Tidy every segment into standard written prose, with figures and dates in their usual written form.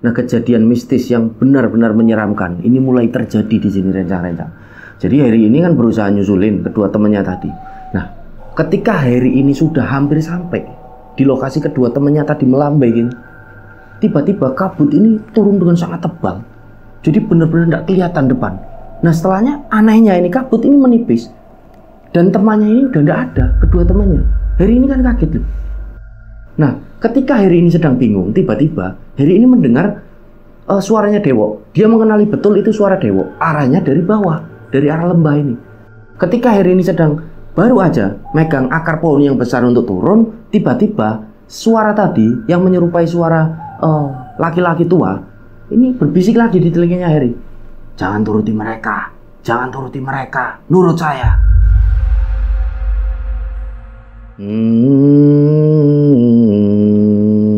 Nah, kejadian mistis yang benar-benar menyeramkan ini mulai terjadi di sini rencang-rencang. Jadi Harry ini kan berusaha nyusulin kedua temannya tadi. Nah, ketika Harry ini sudah hampir sampai di lokasi kedua temannya tadi melambai gini, tiba-tiba kabut ini turun dengan sangat tebal. Jadi benar-benar tidak kelihatan depan. Nah, setelahnya anehnya ini kabut ini menipis. Dan temannya ini udah tidak ada, kedua temannya. Harry ini kan kaget loh. Nah, ketika Harry ini sedang bingung, tiba-tiba Harry ini mendengar suaranya Dewo. Dia mengenali betul itu suara Dewo. Arahnya dari bawah, dari arah lembah ini. Ketika Harry ini sedang baru aja megang akar pohon yang besar untuk turun, tiba-tiba suara tadi yang menyerupai suara laki-laki tua ini berbisik lagi di telinganya Harry. Jangan turuti mereka, jangan turuti mereka, nurut saya.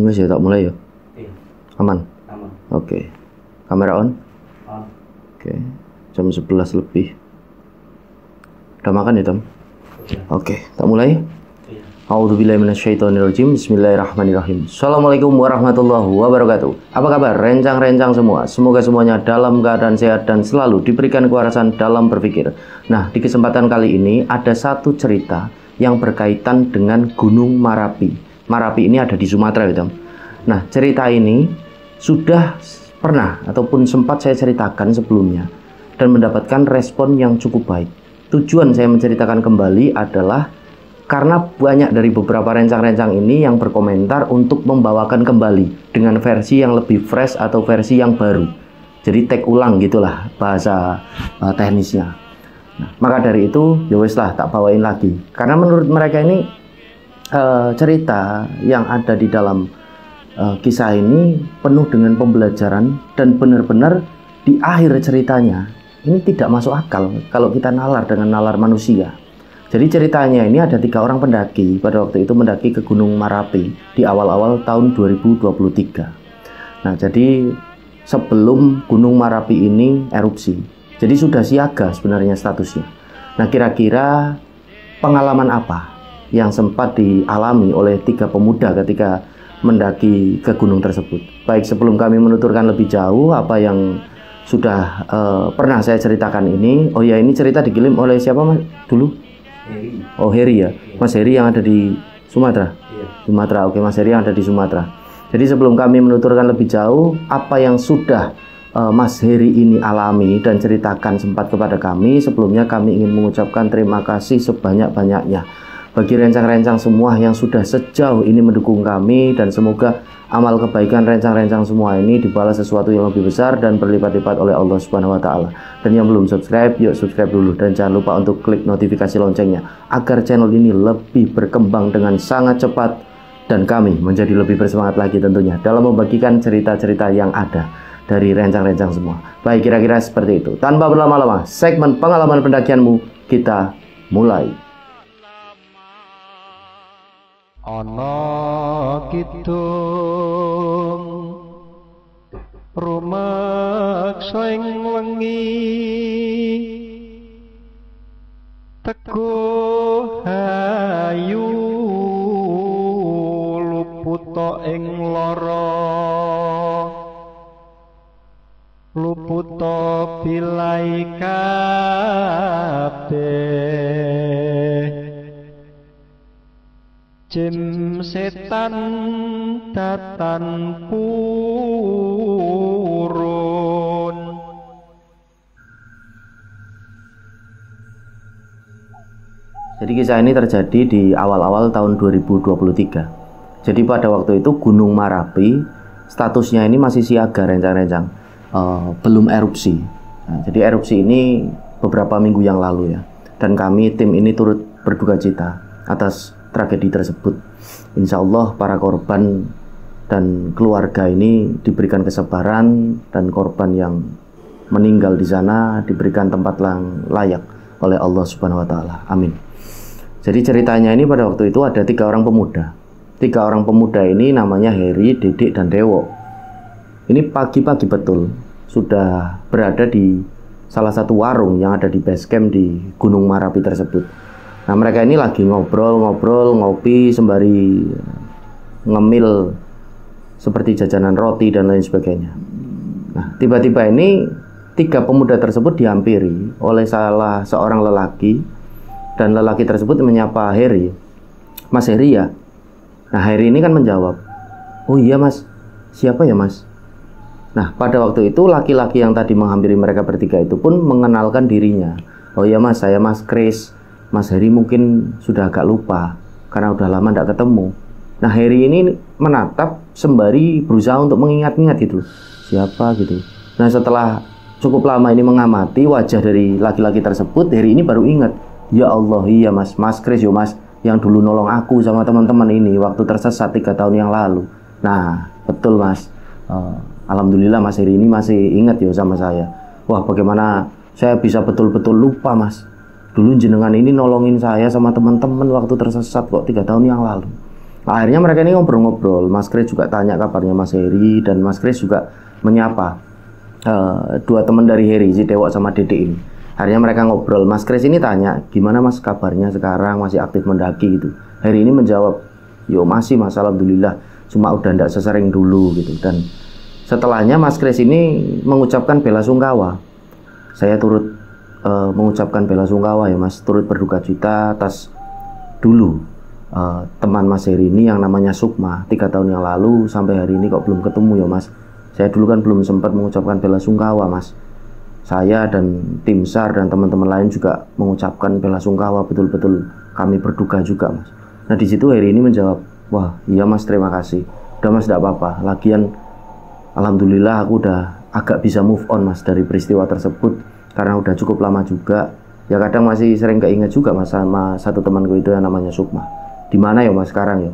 Wes ya tak mulai ya. Aman. Oke. Kamera on. Oke. Jam 11 lebih. Udah makan ya, Tom? Oke, tak mulai. A'udzubillahi minasyaitonirrajim. Bismillahirrahmanirrahim. Assalamualaikum warahmatullahi wabarakatuh. Apa kabar rencang-rencang semua? Semoga semuanya dalam keadaan sehat dan selalu diberikan kewarasan dalam berpikir. Nah, di kesempatan kali ini ada satu cerita yang berkaitan dengan Gunung Marapi. Marapi ini ada di Sumatera, gitu. Nah, cerita ini sudah pernah ataupun sempat saya ceritakan sebelumnya dan mendapatkan respon yang cukup baik. Tujuan saya menceritakan kembali adalah karena banyak dari beberapa rencang-rencang ini yang berkomentar untuk membawakan kembali dengan versi yang lebih fresh atau versi yang baru. Jadi take ulang gitulah bahasa teknisnya. Nah, maka dari itu ya wes lah tak bawain lagi. Karena menurut mereka ini cerita yang ada di dalam kisah ini penuh dengan pembelajaran dan benar-benar di akhir ceritanya ini tidak masuk akal kalau kita nalar dengan nalar manusia. Jadi ceritanya ini ada 3 orang pendaki pada waktu itu mendaki ke Gunung Marapi di awal-awal tahun 2023. Nah, jadi sebelum Gunung Marapi ini erupsi, jadi sudah siaga sebenarnya statusnya. Nah, kira-kira pengalaman apa yang sempat dialami oleh 3 pemuda ketika mendaki ke gunung tersebut? Baik, sebelum kami menuturkan lebih jauh apa yang sudah pernah saya ceritakan ini. Oh ya, ini cerita dikirim oleh siapa mas dulu? Harry. Oh, Harry ya, Mas Harry yang ada di Sumatera. Sumatera, oke, Mas Harry yang ada di Sumatera. Jadi sebelum kami menuturkan lebih jauh apa yang sudah Mas Harry ini alami dan ceritakan sempat kepada kami, sebelumnya kami ingin mengucapkan terima kasih sebanyak-banyaknya bagi rencang-rencang semua yang sudah sejauh ini mendukung kami, dan semoga amal kebaikan rencang-rencang semua ini dibalas sesuatu yang lebih besar dan berlipat-lipat oleh Allah Subhanahu wa taala. Dan yang belum subscribe, yuk subscribe dulu, dan jangan lupa untuk klik notifikasi loncengnya agar channel ini lebih berkembang dengan sangat cepat dan kami menjadi lebih bersemangat lagi tentunya dalam membagikan cerita-cerita yang ada dari rencang-rencang semua. Baik, kira-kira seperti itu. Tanpa berlama-lama, segmen pengalaman pendakianmu kita mulai. Ana kidung rumeksa ing wengi teguh hayu luputa ing lara luputa bilai kabeh jim setan datan purun. Jadi kisah ini terjadi di awal-awal tahun 2023. Jadi pada waktu itu Gunung Marapi statusnya ini masih siaga rencang-rencang, belum erupsi. Nah, jadi erupsi ini beberapa minggu yang lalu ya. Dan kami tim ini turut berduka cita atas tragedi tersebut. Insya Allah para korban dan keluarga ini diberikan kesabaran, dan korban yang meninggal di sana diberikan tempat yang layak oleh Allah Subhanahu wa taala. Amin. Jadi ceritanya ini pada waktu itu ada 3 orang pemuda. 3 orang pemuda ini namanya Harry, Dedek, dan Dewo. Ini pagi-pagi betul sudah berada di salah satu warung yang ada di base camp di Gunung Marapi tersebut. Nah, mereka ini lagi ngobrol-ngobrol, ngopi sembari ngemil seperti jajanan roti dan lain sebagainya. Nah, tiba-tiba ini 3 pemuda tersebut dihampiri oleh salah seorang lelaki, dan lelaki tersebut menyapa Heri. Mas Heri ya? Nah, Heri ini kan menjawab, oh iya mas, siapa ya mas? Nah, pada waktu itu laki-laki yang tadi menghampiri mereka bertiga itu pun mengenalkan dirinya. Oh iya mas, saya Mas Kris. Mas Heri mungkin sudah agak lupa karena udah lama tidak ketemu. Nah, Heri ini menatap sembari berusaha untuk mengingat-ingat gitu, siapa gitu. Nah, setelah cukup lama ini mengamati wajah dari laki-laki tersebut, Heri ini baru ingat, ya Allah, iya mas, Mas Kris yo mas, yang dulu nolong aku sama teman-teman ini waktu tersesat 3 tahun yang lalu. Nah, betul mas. Alhamdulillah Mas Heri ini masih ingat ya sama saya. Wah, bagaimana saya bisa betul-betul lupa mas. Dulu jenengan ini nolongin saya sama teman-teman waktu tersesat kok 3 tahun yang lalu. Nah, akhirnya mereka ini ngobrol-ngobrol. Mas Kris juga tanya kabarnya Mas Heri, dan Mas Kris juga menyapa 2 teman dari Heri, si Dewa sama Dede ini. Akhirnya mereka ngobrol. Mas Kris ini tanya, gimana mas kabarnya sekarang, masih aktif mendaki gitu. Heri ini menjawab, yo masih mas, alhamdulillah, cuma udah ndak sesering dulu gitu. Dan setelahnya Mas Kris ini mengucapkan bela sungkawa. Saya turut mengucapkan bela sungkawa ya mas, turut berduka cita atas dulu teman Mas Heri ini yang namanya Sukma 3 tahun yang lalu sampai hari ini kok belum ketemu ya mas. Saya dulu kan belum sempat mengucapkan bela sungkawa mas. Saya dan tim SAR dan teman-teman lain juga mengucapkan bela sungkawa, betul-betul kami berduka juga mas. Nah, di situ Heri ini menjawab, wah iya mas, terima kasih, udah mas, tidak apa-apa, lagian alhamdulillah aku udah agak bisa move on mas dari peristiwa tersebut, karena udah cukup lama juga. Ya kadang masih sering keinget juga mas sama satu temanku itu yang namanya Sukma. Di mana ya mas sekarang ya?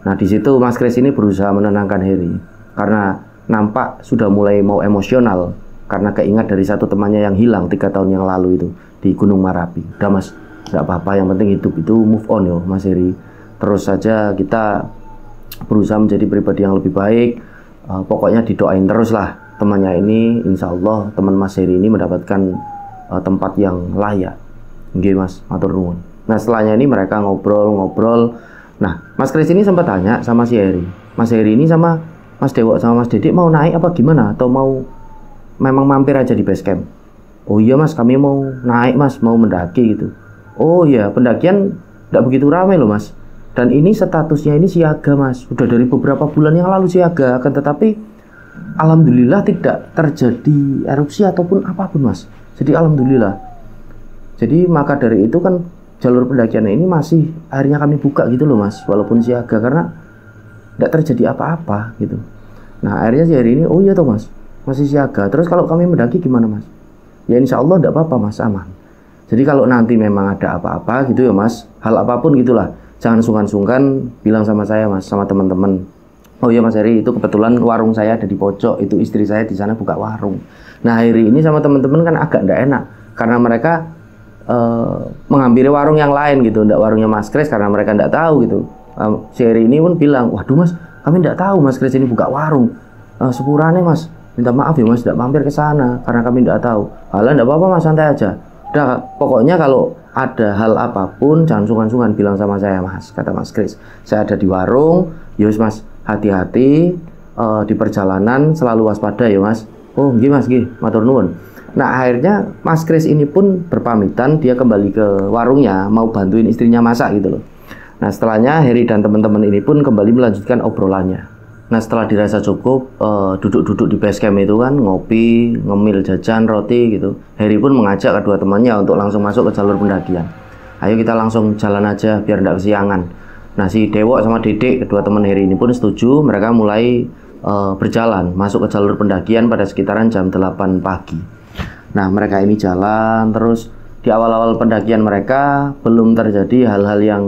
Nah, di situ Mas Kris ini berusaha menenangkan Heri karena nampak sudah mulai mau emosional karena keingat dari satu temannya yang hilang 3 tahun yang lalu itu di Gunung Marapi. Udah mas, nggak apa-apa, yang penting hidup itu move on ya Mas Heri. Terus saja kita berusaha menjadi pribadi yang lebih baik. Pokoknya didoain terus lah temannya ini, insya Allah teman Mas Heri ini mendapatkan tempat yang layak. Nggih mas, matur nuwun. Nah, setelahnya ini mereka ngobrol-ngobrol. Nah, Mas Kris ini sempat tanya sama si Heri, Mas Heri ini sama Mas Dewa sama Mas Dedek mau naik apa gimana, atau mau memang mampir aja di base camp? Oh iya mas, kami mau naik mas, mau mendaki gitu. Oh iya, pendakian tidak begitu ramai loh mas, dan ini statusnya ini siaga mas, udah dari beberapa bulan yang lalu siaga, akan tetapi alhamdulillah tidak terjadi erupsi ataupun apapun mas. Jadi alhamdulillah. Jadi maka dari itu kan jalur pendakian ini masih akhirnya kami buka gitu loh mas, walaupun siaga, karena tidak terjadi apa-apa gitu. Nah, akhirnya si hari ini, oh iya toh mas, masih siaga. Terus kalau kami mendaki gimana mas? Ya insya Allah tidak apa-apa mas, aman. Jadi kalau nanti memang ada apa-apa gitu ya mas, hal apapun gitulah, jangan sungkan-sungkan bilang sama saya mas, sama teman-teman. Oh iya mas Heri, itu kebetulan warung saya ada di pojok, itu istri saya di sana buka warung. Nah, Heri ini sama teman-teman kan agak tidak enak karena mereka menghampiri warung yang lain gitu, tidak warungnya Mas Kris, karena mereka tidak tahu gitu. Si Heri ini pun bilang, waduh mas, kami tidak tahu Mas Kris ini buka warung. Sepurane mas, minta maaf ya mas, tidak mampir ke sana karena kami tidak tahu. Halah, tidak apa-apa mas, santai aja. Udah, pokoknya kalau ada hal apapun jangan sungkan-sungkan bilang sama saya mas, kata Mas Kris. Saya ada di warung, yus mas, hati-hati di perjalanan, selalu waspada ya mas. Oh nggih mas, nggih, matur nuwun. Nah, akhirnya Mas Kris ini pun berpamitan, dia kembali ke warungnya mau bantuin istrinya masak gitu loh. Nah, setelahnya Heri dan teman-teman ini pun kembali melanjutkan obrolannya. Nah, setelah dirasa cukup duduk-duduk di base camp itu kan, ngopi, ngemil jajan roti gitu, Heri pun mengajak kedua temannya untuk langsung masuk ke jalur pendakian. Ayo kita langsung jalan aja biar tidak kesiangan. Nah, si Dewo sama Dedek, kedua teman Heri ini pun setuju. Mereka mulai berjalan masuk ke jalur pendakian pada sekitaran jam 8 pagi. Nah, mereka ini jalan terus. Di awal-awal pendakian mereka belum terjadi hal-hal yang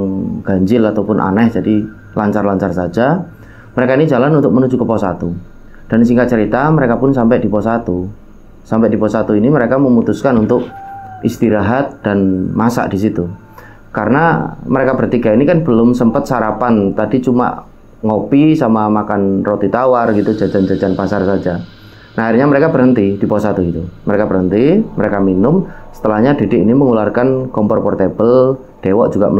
ganjil ataupun aneh, jadi lancar-lancar saja. Mereka ini jalan untuk menuju ke pos 1. Dan singkat cerita, mereka pun sampai di pos 1. Sampai di pos 1 ini mereka memutuskan untuk istirahat dan masak di situ. Karena mereka bertiga ini kan belum sempat sarapan. Tadi cuma ngopi sama makan roti tawar gitu, jajan-jajan pasar saja. Nah, akhirnya mereka berhenti di pos 1 itu. Mereka berhenti, mereka minum. Setelahnya Dedek ini mengeluarkan kompor portable, Dewa juga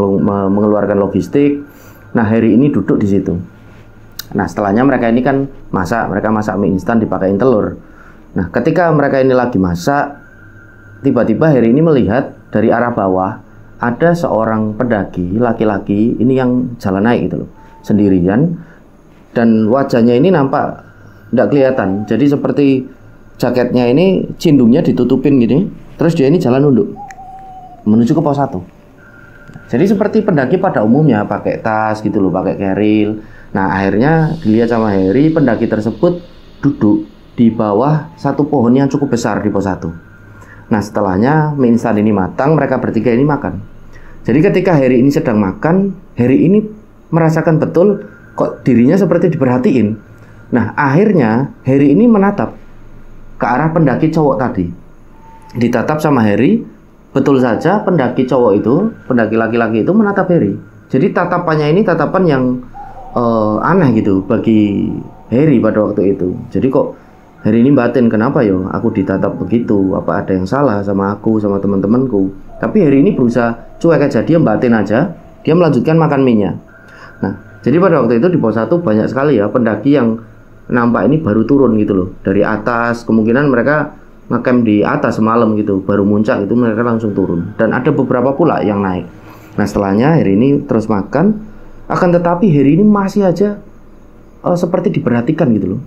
mengeluarkan logistik. Nah, Heri ini duduk di situ. Nah setelahnya mereka ini kan mereka masak mie instan dipakein telur. Nah ketika mereka ini lagi masak, tiba-tiba Heri ini melihat dari arah bawah ada seorang pendaki laki-laki ini yang jalan naik gitu loh, sendirian, dan wajahnya ini nampak tidak kelihatan. Jadi seperti jaketnya ini cindungnya ditutupin gini, terus dia ini jalan nunduk menuju ke pos 1. Jadi seperti pendaki pada umumnya, pakai tas gitu loh, pakai keril. Nah akhirnya dilihat sama Heri, pendaki tersebut duduk di bawah satu pohon yang cukup besar di pos 1. Nah setelahnya mie instan ini matang, mereka bertiga ini makan. Jadi ketika Heri ini sedang makan, Heri ini merasakan betul kok dirinya seperti diperhatiin. Nah akhirnya Heri ini menatap ke arah pendaki cowok tadi. Ditatap sama Heri, betul saja pendaki cowok itu, pendaki laki-laki itu menatap Heri. Jadi tatapannya ini tatapan yang aneh gitu bagi Heri pada waktu itu. Jadi kok Heri ini batin, kenapa yo aku ditatap begitu, apa ada yang salah sama aku, sama teman-temanku. Tapi Heri ini berusaha cuek aja, dia batin aja, dia melanjutkan makan mie-nya. Nah jadi pada waktu itu di pos 1 banyak sekali ya pendaki yang nampak ini baru turun gitu loh dari atas. Kemungkinan mereka ngecamp di atas semalam gitu, baru muncak itu mereka langsung turun. Dan ada beberapa pula yang naik. Nah setelahnya Heri ini terus makan, akan tetapi Heri ini masih aja seperti diperhatikan gitu loh.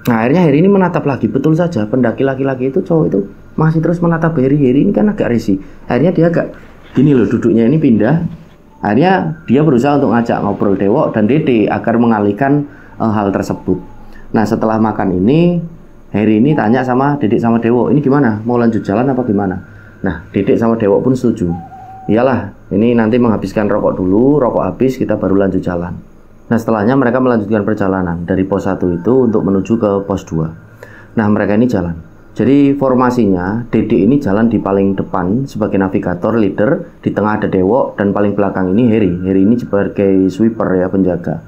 Nah akhirnya Heri ini menatap lagi, betul saja pendaki laki-laki itu, cowok itu masih terus menatap Heri. Heri ini kan agak risih, akhirnya dia agak gini loh, duduknya ini pindah. Akhirnya dia berusaha untuk ngajak ngobrol Dewo dan Dede agar mengalihkan hal tersebut. Nah setelah makan ini Heri ini tanya sama Dedek sama Dewo, ini gimana, mau lanjut jalan apa gimana? Nah Dedek sama Dewo pun setuju. Iyalah, ini nanti menghabiskan rokok dulu, rokok habis kita baru lanjut jalan. Nah setelahnya mereka melanjutkan perjalanan dari pos 1 itu untuk menuju ke pos 2. Nah mereka ini jalan. Jadi formasinya Dedek ini jalan di paling depan sebagai navigator, leader, di tengah ada Dewo, dan paling belakang ini Heri. Heri ini sebagai sweeper ya, penjaga.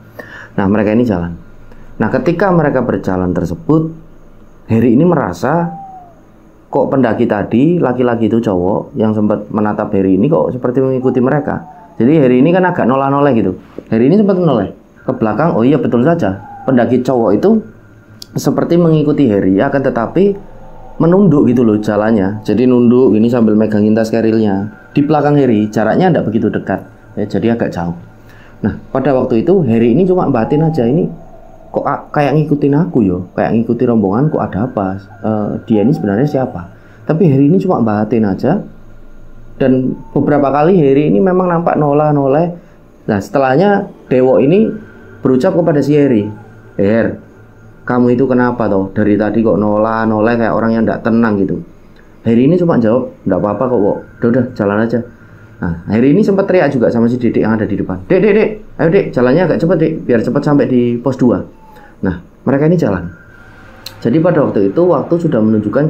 Nah mereka ini jalan. Nah ketika mereka berjalan tersebut, Heri ini merasa kok pendaki tadi, laki-laki itu cowok yang sempat menatap Heri ini kok seperti mengikuti mereka. Jadi Heri ini kan agak noleh-noleh gitu. Heri ini sempat menoleh ke belakang. Oh iya betul saja, pendaki cowok itu seperti mengikuti Heri, akan tetapi menunduk gitu loh jalannya. Jadi nunduk ini sambil megangin tas kerilnya. Di belakang Heri jaraknya tidak begitu dekat ya, jadi agak jauh. Nah pada waktu itu Heri ini cuma batin aja, ini kok kayak ngikutin aku yo, kayak ngikuti rombongan, kok ada apa, dia ini sebenarnya siapa. Tapi Heri ini cuma batin aja. Dan beberapa kali Heri ini memang nampak noleh. Nah setelahnya Dewo ini berucap kepada si Heri, Her, kamu itu kenapa toh, dari tadi kok noleh kayak orang yang tidak tenang gitu. Heri ini cuma jawab, enggak apa-apa kok, udah jalan aja. Nah Heri ini sempat teriak juga sama si Dedek yang ada di depan, Dek, ayo Dek, jalannya agak cepet Dek, biar cepet sampai di pos 2. Nah mereka ini jalan. Jadi pada waktu itu waktu sudah menunjukkan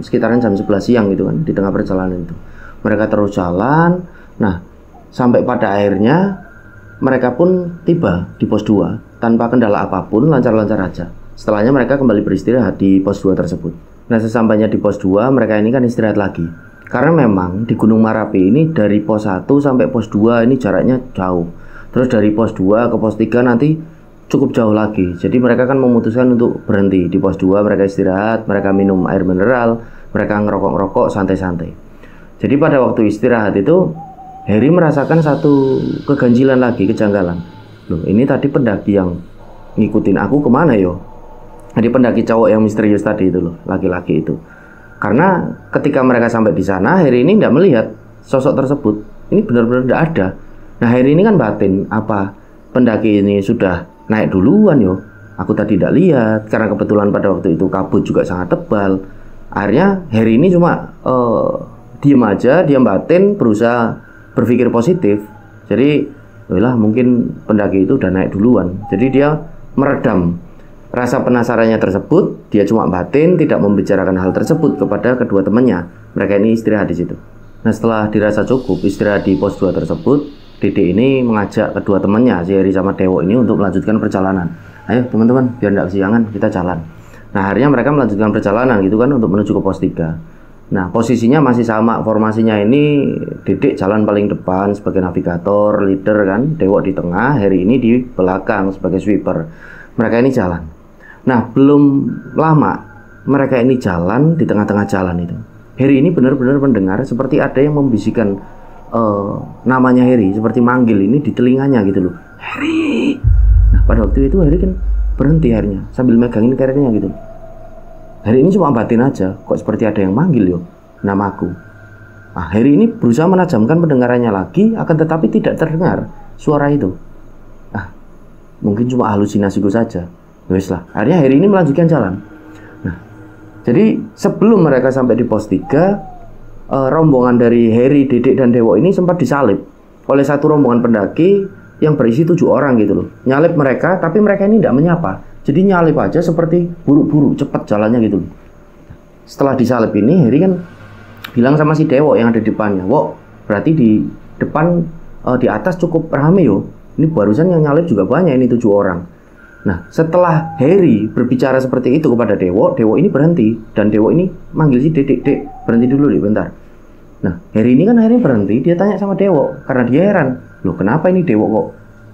sekitaran jam 11 siang gitu kan, di tengah perjalanan itu mereka terus jalan. Nah sampai pada akhirnya mereka pun tiba di pos 2 tanpa kendala apapun, lancar-lancar aja. Setelahnya mereka kembali beristirahat di pos 2 tersebut. Nah sesampainya di pos 2 mereka ini kan istirahat lagi, karena memang di Gunung Marapi ini dari pos 1 sampai pos 2 ini jaraknya jauh. Terus dari pos 2 ke pos 3 nanti cukup jauh lagi. Jadi mereka kan memutuskan untuk berhenti di pos 2, mereka istirahat, mereka minum air mineral, mereka ngerokok-ngerokok santai-santai. Jadi pada waktu istirahat itu Heri merasakan satu keganjilan lagi, kejanggalan. Loh ini tadi pendaki yang ngikutin aku kemana yo? Jadi pendaki cowok yang misterius tadi itu loh, laki-laki itu. Karena ketika mereka sampai di sana, Heri ini tidak melihat sosok tersebut. Ini benar-benar tidak ada. Nah Heri ini kan batin, apa pendaki ini sudah naik duluan yo, aku tadi tidak lihat, karena kebetulan pada waktu itu kabut juga sangat tebal. Akhirnya Heri ini cuma diam aja, diam batin, berusaha berpikir positif. Jadi lah mungkin pendaki itu udah naik duluan. Jadi dia meredam rasa penasarannya tersebut, dia cuma batin, tidak membicarakan hal tersebut kepada kedua temannya. Mereka ini istirahat di situ. Nah setelah dirasa cukup istirahat di pos 2 tersebut, Dede ini mengajak kedua temannya, si Heri sama Dewo ini, untuk melanjutkan perjalanan. Ayo teman-teman, biar tidak kesiangan, kita jalan. Nah akhirnya mereka melanjutkan perjalanan gitu kan, untuk menuju ke pos 3. Nah, posisinya masih sama, formasinya ini Dedek jalan paling depan sebagai navigator, leader kan, Dewo di tengah, Heri ini di belakang sebagai sweeper. Mereka ini jalan. Nah, belum lama mereka ini jalan di tengah-tengah jalan itu. Heri ini benar-benar mendengar seperti ada yang membisikkan namanya Heri, seperti manggil ini di telinganya gitu loh. Heri. Nah, pada waktu itu Heri kan berhenti akhirnya sambil megangin karirnya gitu. Heri ini cuma batin aja, kok seperti ada yang manggil yo namaku. Nah, Heri ini berusaha menajamkan pendengarannya lagi, akan tetapi tidak terdengar suara itu. Ah, mungkin cuma halusinasiku saja. Wes lah, akhirnya Heri ini melanjutkan jalan. Nah, jadi sebelum mereka sampai di pos 3, rombongan dari Heri, Dedek dan Dewo ini sempat disalip oleh satu rombongan pendaki yang berisi 7 orang gitu loh. Nyalip mereka, tapi mereka ini tidak menyapa. Jadi nyalip aja seperti buru-buru, cepat jalannya gitu. Setelah disalip ini, Heri kan bilang sama si Dewo yang ada di depannya, "Wo, berarti di depan, di atas cukup rame yo. Ini barusan yang nyalip juga banyak, ini 7 orang." Nah, setelah Heri berbicara seperti itu kepada Dewo, Dewo ini berhenti. Dan Dewo ini manggil si Dedek, "Dek, berhenti dulu deh, bentar." Nah, Heri ini kan akhirnya berhenti, dia tanya sama Dewo, karena dia heran, "Loh, kenapa ini Dewo kok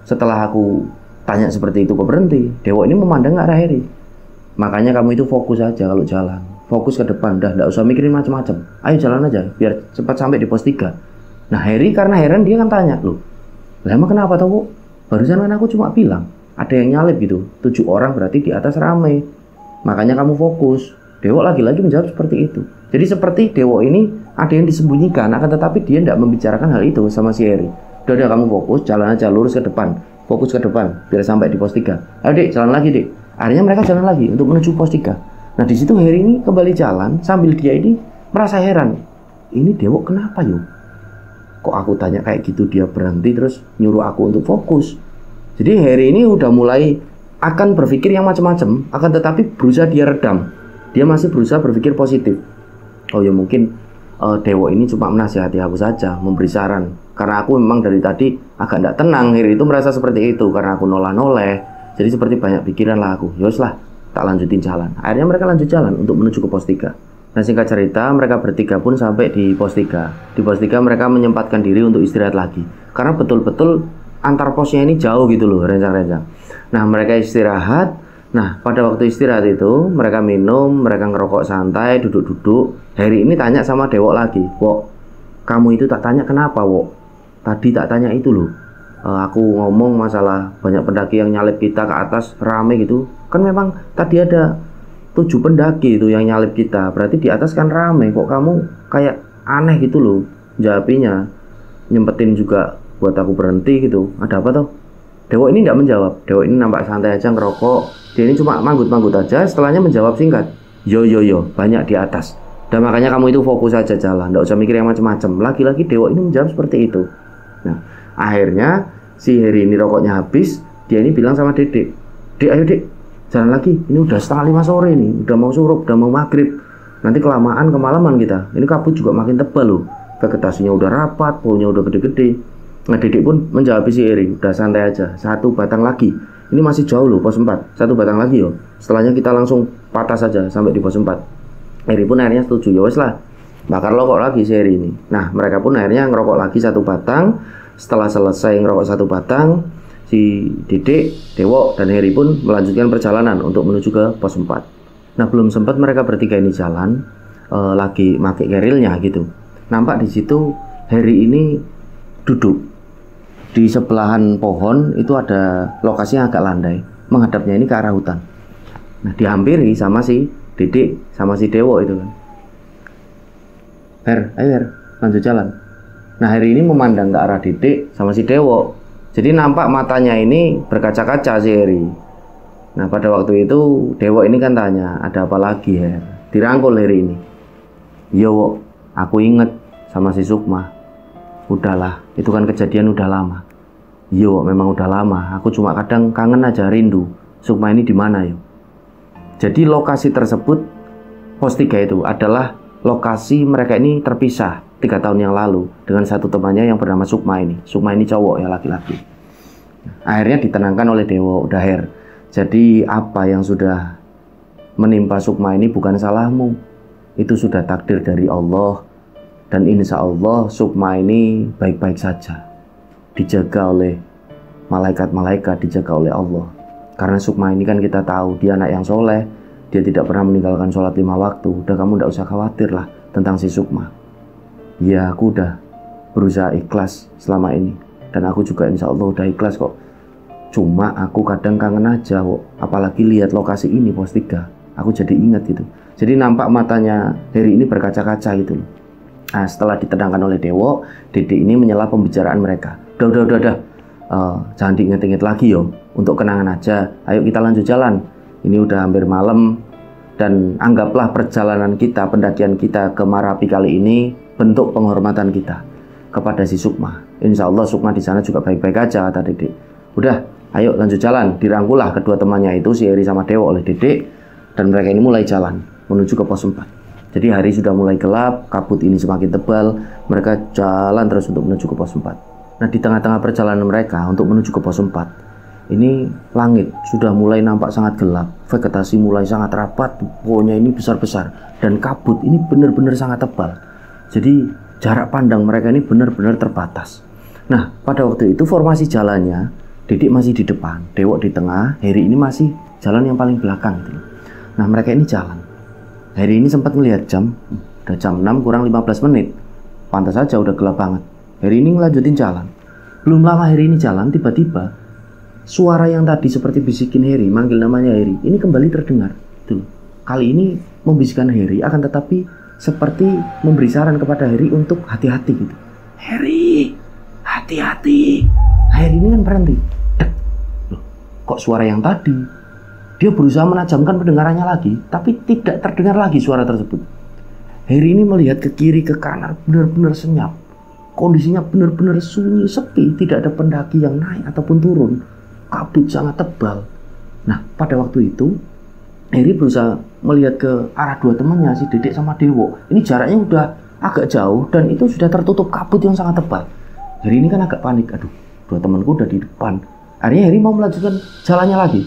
setelah aku tanya seperti itu kok berhenti?" Dewo ini memandang ke arah Heri. "Makanya kamu itu fokus aja kalau jalan. Fokus ke depan, dah nggak usah mikirin macam-macam. Ayo jalan aja, biar cepat sampai di pos 3. Nah, Heri karena heran dia kan tanya, "Loh, lah emang kenapa tau, Bu? Barusan kan aku cuma bilang, ada yang nyalip gitu. 7 orang berarti di atas ramai. Makanya kamu fokus." Dewo lagi-lagi menjawab seperti itu. Jadi seperti Dewo ini ada yang disembunyikan, akan tetapi dia tidak membicarakan hal itu sama si Heri. Udah kamu fokus, jalan aja lurus ke depan. Fokus ke depan biar sampai di pos 3. Ayo Dek, jalan lagi Dek. Akhirnya mereka jalan lagi untuk menuju pos 3. Nah, di situ Heri ini kembali jalan sambil dia ini merasa heran. Ini Dewo kenapa yuk? Kok aku tanya kayak gitu dia berhenti terus nyuruh aku untuk fokus. Jadi Heri ini udah mulai akan berpikir yang macam-macam, akan tetapi berusaha dia redam. Dia masih berusaha berpikir positif. Oh ya mungkin Dewo ini cuma menasihati aku saja, memberi saran. Karena aku memang dari tadi agak tidak tenang. Heri itu merasa seperti itu karena aku noleh-noleh. Jadi seperti banyak pikiran lah aku. Yos lah, tak lanjutin jalan. Akhirnya mereka lanjut jalan untuk menuju ke pos 3. Nah, singkat cerita, mereka bertiga pun sampai di pos 3. Di pos 3 mereka menyempatkan diri untuk istirahat lagi. Karena betul-betul antar posnya ini jauh gitu loh, rencang-rencang. Nah, mereka istirahat. Nah, pada waktu istirahat itu, mereka minum, mereka ngerokok santai, duduk-duduk. Heri ini tanya sama Dewo lagi, "Wo, kamu itu tak tanya kenapa, Wo? Tadi tak tanya itu loh. Aku ngomong masalah banyak pendaki yang nyalip kita ke atas, rame gitu. Kan memang tadi ada 7 pendaki itu yang nyalip kita. Berarti di atas kan rame. Kok kamu kayak aneh gitu loh jawabinya. Nyempetin juga buat aku berhenti gitu. Ada apa tuh?" Dewo ini tidak menjawab. Dewo ini nampak santai aja ngerokok. Dia ini cuma manggut-manggut aja. Setelahnya menjawab singkat, yo, banyak di atas. Dan makanya kamu itu fokus aja jalan, tidak usah mikir yang macam-macam." Lagi-lagi Dewo ini menjawab seperti itu. Nah, akhirnya si Heri ini rokoknya habis. Dia ini bilang sama Dedek, "Dek, ayo Dek, jalan lagi. Ini udah 4:30 sore nih, udah mau surup, udah mau maghrib. Nanti kelamaan kemalaman kita. Ini kabut juga makin tebal loh. Vegetasinya udah rapat, pohonnya udah gede-gede." Nah, Dedek pun menjawab si Heri, "Udah santai aja, 1 batang lagi. Ini masih jauh loh pos 4, 1 batang lagi yo. Setelahnya kita langsung patah saja sampai di pos 4. Heri pun akhirnya setuju. Ya wes lah, bakar rokok lagi si Heri ini. Nah, mereka pun akhirnya ngerokok lagi 1 batang. Setelah selesai ngerokok 1 batang, si Dedek, Dewo, dan Heri pun melanjutkan perjalanan untuk menuju ke pos 4. Nah, belum sempat mereka bertiga ini jalan, lagi pakai kerilnya gitu. Nampak di situ Heri ini duduk di sebelahan pohon. Itu ada lokasi yang agak landai, menghadapnya ini ke arah hutan. Nah, dihampiri sama si Dedek sama si Dewo itu kan. Ayo Her, lanjut jalan." Nah, Heri ini memandang ke arah Dedek sama si Dewo. Jadi nampak matanya ini berkaca-kaca si Heri. Nah, pada waktu itu Dewo ini kan tanya, "Ada apa lagi Her?" Dirangkul Heri ini. "Yo Wo, aku inget sama si Sukma." "Udahlah, itu kan kejadian udah lama." "Yo, memang udah lama. Aku cuma kadang kangen aja, rindu. Sukma ini di mana yo?" Jadi lokasi tersebut, pos 3 itu adalah lokasi mereka ini terpisah 3 tahun yang lalu dengan satu temannya yang bernama Sukma ini. Sukma ini cowok ya, laki-laki. Akhirnya ditenangkan oleh Dewo. "Udah Her, jadi apa yang sudah menimpa Sukma ini bukan salahmu. Itu sudah takdir dari Allah. Dan insya Allah Sukma ini baik-baik saja, dijaga oleh malaikat-malaikat, dijaga oleh Allah. Karena Sukma ini kan kita tahu dia anak yang soleh, dia tidak pernah meninggalkan sholat 5 waktu. Udah, kamu tidak usah khawatir lah tentang si Sukma. Ya, aku udah berusaha ikhlas selama ini, dan aku juga insya Allah udah ikhlas kok. Cuma aku kadang kangen aja kok, apalagi lihat lokasi ini pos 3. Aku jadi ingat gitu. Jadi nampak matanya Heri ini berkaca-kaca gitu loh. Nah, setelah ditenangkan oleh Dewo, Dede ini menyela pembicaraan mereka. Udah. Jangan diinget-inget lagi yo. Untuk kenangan aja. Ayo kita lanjut jalan. Ini udah hampir malam. Dan anggaplah perjalanan kita, pendakian kita ke Marapi kali ini bentuk penghormatan kita kepada si Sukma. Insya Allah Sukma di sana juga baik-baik aja, kata Dede. Udah, ayo lanjut jalan. Dirangkullah kedua temannya itu, si Heri sama Dewo, oleh Dede. Dan mereka ini mulai jalan menuju ke pos 4. Jadi hari sudah mulai gelap, kabut ini semakin tebal, mereka jalan terus untuk menuju ke pos 4. Nah, di tengah-tengah perjalanan mereka untuk menuju ke pos 4, ini langit sudah mulai nampak sangat gelap, vegetasi mulai sangat rapat, pohonnya ini besar-besar, dan kabut ini benar-benar sangat tebal. Jadi jarak pandang mereka ini benar-benar terbatas. Nah, pada waktu itu formasi jalannya, Didik masih di depan, Dewo di tengah, Heri ini masih jalan yang paling belakang gitu. Nah, mereka ini jalan. Heri ini sempat melihat jam, udah jam 6 kurang 15 menit. Pantas saja udah gelap banget. Heri ini ngelanjutin jalan. Belum lama Heri ini jalan, tiba-tiba suara yang tadi seperti bisikin Heri, manggil namanya Heri, ini kembali terdengar. Tuh. Kali ini membisikkan Heri, akan tetapi seperti memberi saran kepada Heri untuk hati-hati gitu. Heri, hati-hati. Heri ini kan berhenti. Loh, kok suara yang tadi? Dia berusaha menajamkan pendengarannya lagi, tapi tidak terdengar lagi suara tersebut. Heri ini melihat ke kiri, ke kanan, benar-benar senyap. Kondisinya benar-benar sunyi, sepi, tidak ada pendaki yang naik ataupun turun. Kabut sangat tebal. Nah, pada waktu itu, Heri berusaha melihat ke arah dua temannya, si Dedek sama Dewo. Ini jaraknya udah agak jauh, dan itu sudah tertutup kabut yang sangat tebal. Heri ini kan agak panik, aduh, dua temanku udah di depan. Akhirnya Heri mau melanjutkan jalannya lagi.